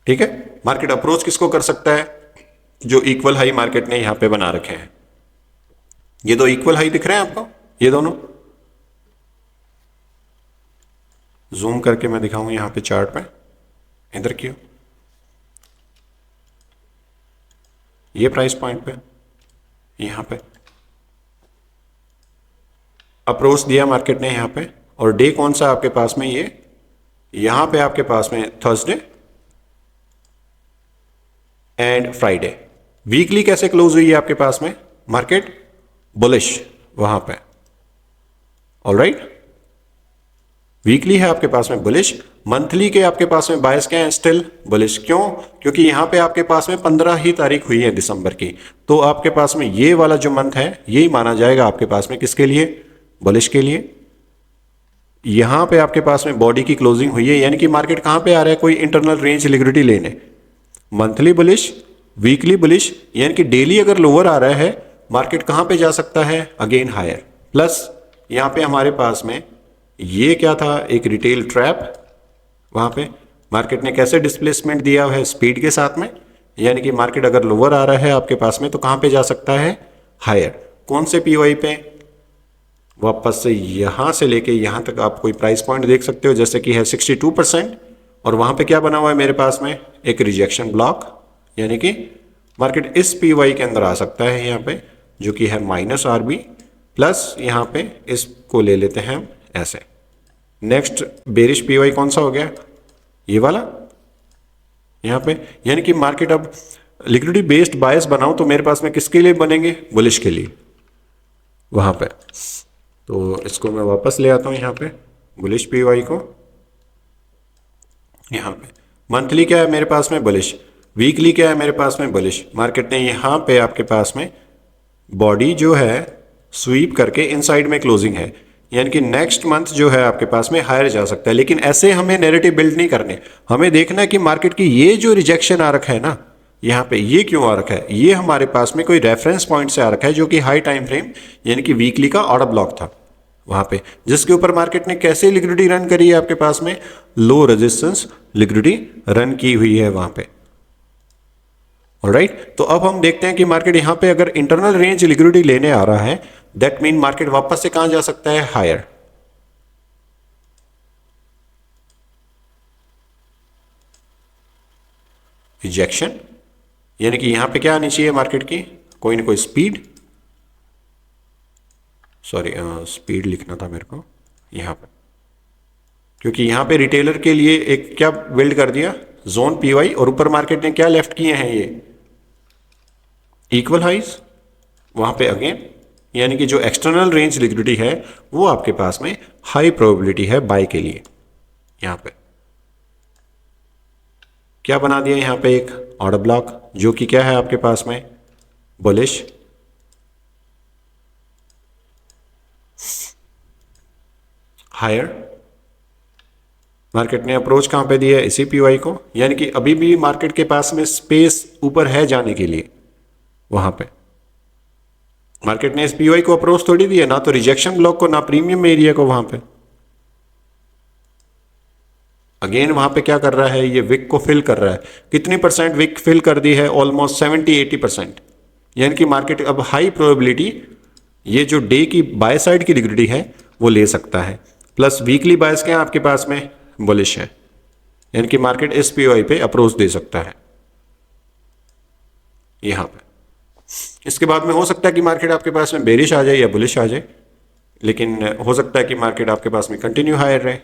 Speaker 1: ठीक है, मार्केट अप्रोच किसको कर सकता है, जो इक्वल हाई मार्केट ने यहां पे बना रखे हैं। ये दो इक्वल हाई दिख रहे हैं आपको, ये दोनों। जूम करके मैं दिखाऊं यहां पे चार्ट पे, इधर क्यों, ये प्राइस पॉइंट पे यहां पे अप्रोच दिया मार्केट ने यहां पे, और डे कौन सा आपके पास में, ये यहां पे आपके पास में थर्सडे एंड फ्राइडे। वीकली कैसे क्लोज हुई है आपके पास में मार्केट, बुलिश वहां पे। ऑलराइट, वीकली है आपके पास में बुलिश, मंथली के आपके पास में बायस क्या है, स्टिल बुलिश। क्यों, क्योंकि यहां पे आपके पास में 15 ही तारीख हुई है दिसंबर की, तो आपके पास में ये वाला जो मंथ है यही माना जाएगा आपके पास में किसके लिए, बुलिश के लिए। यहां पे आपके पास में बॉडी की क्लोजिंग हुई है, यानी कि मार्केट कहां पे आ रहा है, कोई इंटरनल रेंज लिक्विडिटी लेने। मंथली बुलिश, वीकली बुलिश, यानी कि डेली अगर लोअर आ रहा है मार्केट कहां पे जा सकता है, अगेन हायर। प्लस यहां पे हमारे पास में ये क्या था, एक रिटेल ट्रैप। वहां पे मार्केट ने कैसे डिस्प्लेसमेंट दिया है, स्पीड के साथ में, यानी कि मार्केट अगर लोअर आ रहा है आपके पास में तो कहां पे जा सकता है, हायर। कौन से पीओआई पे, वापस से यहां से लेके यहां तक आप कोई प्राइस पॉइंट देख सकते हो, जैसे कि है 62%, और वहां पे क्या बना हुआ है मेरे पास में, एक रिजेक्शन ब्लॉक, यानी कि मार्केट इस पीओआई के अंदर आ सकता है यहाँ पे, जो कि है -RB, प्लस यहाँ पे इसको ले लेते हैं हम ऐसे। नेक्स्ट बेरिश पीओआई कौन सा हो गया, ये वाला यहाँ पे, यानी कि मार्केट अब लिक्विडिटी बेस्ड बायस बनाऊं तो मेरे पास में किसके लिए बनेंगे, बुलिश के लिए वहां पे। तो इसको मैं वापस ले आता हूं यहाँ पे, बुलिश पीओआई को। यहाँ पे मंथली क्या है मेरे पास में, बुलिश। वीकली क्या है मेरे पास में, बुलिश। मार्केट ने यहाँ पे आपके पास में बॉडी जो है स्वीप करके इनसाइड में क्लोजिंग है, यानी कि नेक्स्ट मंथ जो है आपके पास में हायर जा सकता है। लेकिन ऐसे हमें नैरेटिव बिल्ड नहीं करने, हमें देखना है कि मार्केट की ये जो रिजेक्शन आ रखा है ना यहाँ पे, ये क्यों आ रखा है, ये हमारे पास में कोई रेफरेंस पॉइंट से आ रखा है, जो कि हाई टाइम फ्रेम यानी कि वीकली का ऑर्डर ब्लॉक था वहां पे, जिसके ऊपर मार्केट ने कैसे लिक्विडिटी रन करी है आपके पास में, लो रेजिस्टेंस लिक्विडिटी रन की हुई है वहां पे। ऑलराइट, तो अब हम देखते हैं कि मार्केट यहां पे अगर इंटरनल रेंज लिक्विडिटी लेने आ रहा है, दैट मीन मार्केट वापस से कहां जा सकता है, हायर। रिजेक्शन, यानी कि यहां पे क्या आनी चाहिए मार्केट की, कोई ना कोई स्पीड, सॉरी स्पीड लिखना था मेरे को यहाँ पे, क्योंकि यहाँ पे रिटेलर के लिए एक क्या बिल्ड कर दिया, जोन पीवाई, और ऊपर मार्केट ने क्या लेफ्ट किए हैं, ये इक्वल हाइज वहाँ पे अगेन, यानी कि जो एक्सटर्नल रेंज लिक्विडिटी है वो आपके पास में हाई प्रोबेबिलिटी है बाय के लिए। यहाँ पे क्या बना दिया, यहाँ पे एक ऑर्डर ब्लॉक जो कि क्या है आपके पास में बुलिश, हायर। मार्केट ने अप्रोच कहाँ पे दिया है, इसी पीवाई को, यानी कि अभी भी मार्केट के पास में स्पेस ऊपर है जाने के लिए। वहां पे मार्केट ने इस पीवाई को अप्रोच थोड़ी दिया, ना तो रिजेक्शन ब्लॉक को, ना प्रीमियम एरिया को। वहां पे अगेन वहां पे क्या कर रहा है, ये विक को फिल कर रहा है। कितनी परसेंट विक फिल कर दी है, ऑलमोस्ट 70-80%, यानी कि मार्केट अब हाई प्रोबेबिलिटी ये जो डे की बाय साइड की लिक्विडिटी है वो ले सकता है। प्लस वीकली बायस क्या है आपके पास में, बुलिश है, यानी कि मार्केट इस पीओआई पे अप्रोच दे सकता है यहां पे। इसके बाद में हो सकता है कि मार्केट आपके पास में बेरिश आ जाए या बुलिश आ जाए, लेकिन हो सकता है कि मार्केट आपके पास में कंटिन्यू हायर रहे।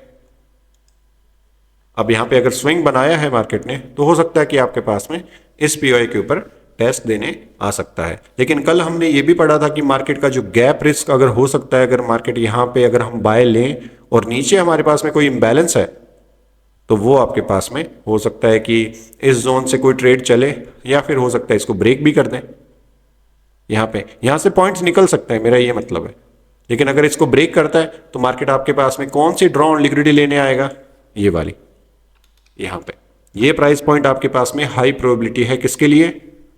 Speaker 1: अब यहां पे अगर स्विंग बनाया है मार्केट ने तो हो सकता है कि आपके पास में इस पीओआई के ऊपर टेस्ट देने आ सकता है। लेकिन कल हमने ये भी पढ़ा था कि मार्केट का जो गैप रिस्क अगर हो सकता है, अगर मार्केट यहां पे अगर हम बाय लें और नीचे हमारे पास में कोई इम्बैलेंस है तो वो आपके पास में हो सकता है कि इस जोन से कोई ट्रेड चले, या फिर हो सकता है इसको ब्रेक भी कर दें। यहां से पॉइंट्स निकल सकते हैं, मेरा ये मतलब है। लेकिन अगर इसको ब्रेक करता है तो मार्केट आपके पास में कौन सी ड्रॉ ऑन लिक्विडिटी लेने आएगा, ये वाली। यहां पे ये प्राइस पॉइंट आपके पास में हाई प्रोबेबिलिटी है, किसके लिए,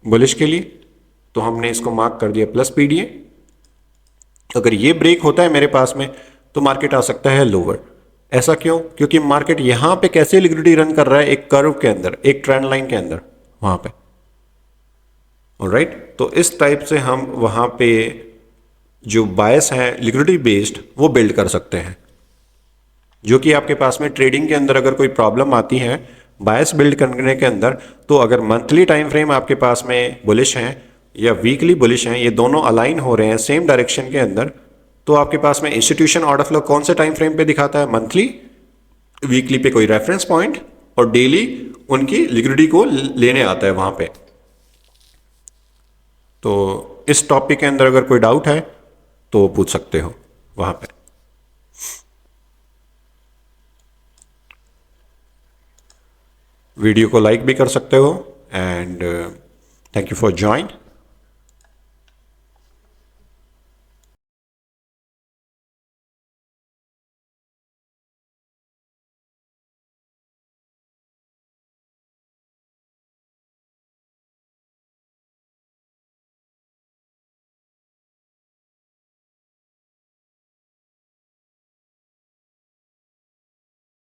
Speaker 1: बुलिश के लिए। तो हमने इसको मार्क कर दिया प्लस पीडीए। अगर ये ब्रेक होता है मेरे पास में तो मार्केट आ सकता है लोअर। ऐसा क्यों, क्योंकि मार्केट यहां पे कैसे लिक्विडिटी रन कर रहा है, एक कर्व के अंदर, एक ट्रेंड लाइन के अंदर वहां पे। ऑलराइट, तो इस टाइप से हम वहां पे जो बायस है लिक्विडिटी बेस्ड वो बिल्ड कर सकते हैं, जो कि आपके पास में ट्रेडिंग के अंदर अगर कोई प्रॉब्लम आती है बायस बिल्ड करने के अंदर, तो अगर मंथली टाइम फ्रेम आपके पास में बुलिश हैं या वीकली बुलिश हैं, ये दोनों अलाइन हो रहे हैं सेम डायरेक्शन के अंदर, तो आपके पास में इंस्टीट्यूशन ऑर्डर फ्लो कौन से टाइम फ्रेम पे दिखाता है, मंथली, वीकली पे कोई रेफरेंस पॉइंट, और डेली उनकी लिक्विडिटी को लेने आता है वहां पे। तो इस टॉपिक के अंदर अगर कोई डाउट है तो पूछ सकते हो वहां पे। वीडियो को लाइक भी कर सकते हो, and thank you for join.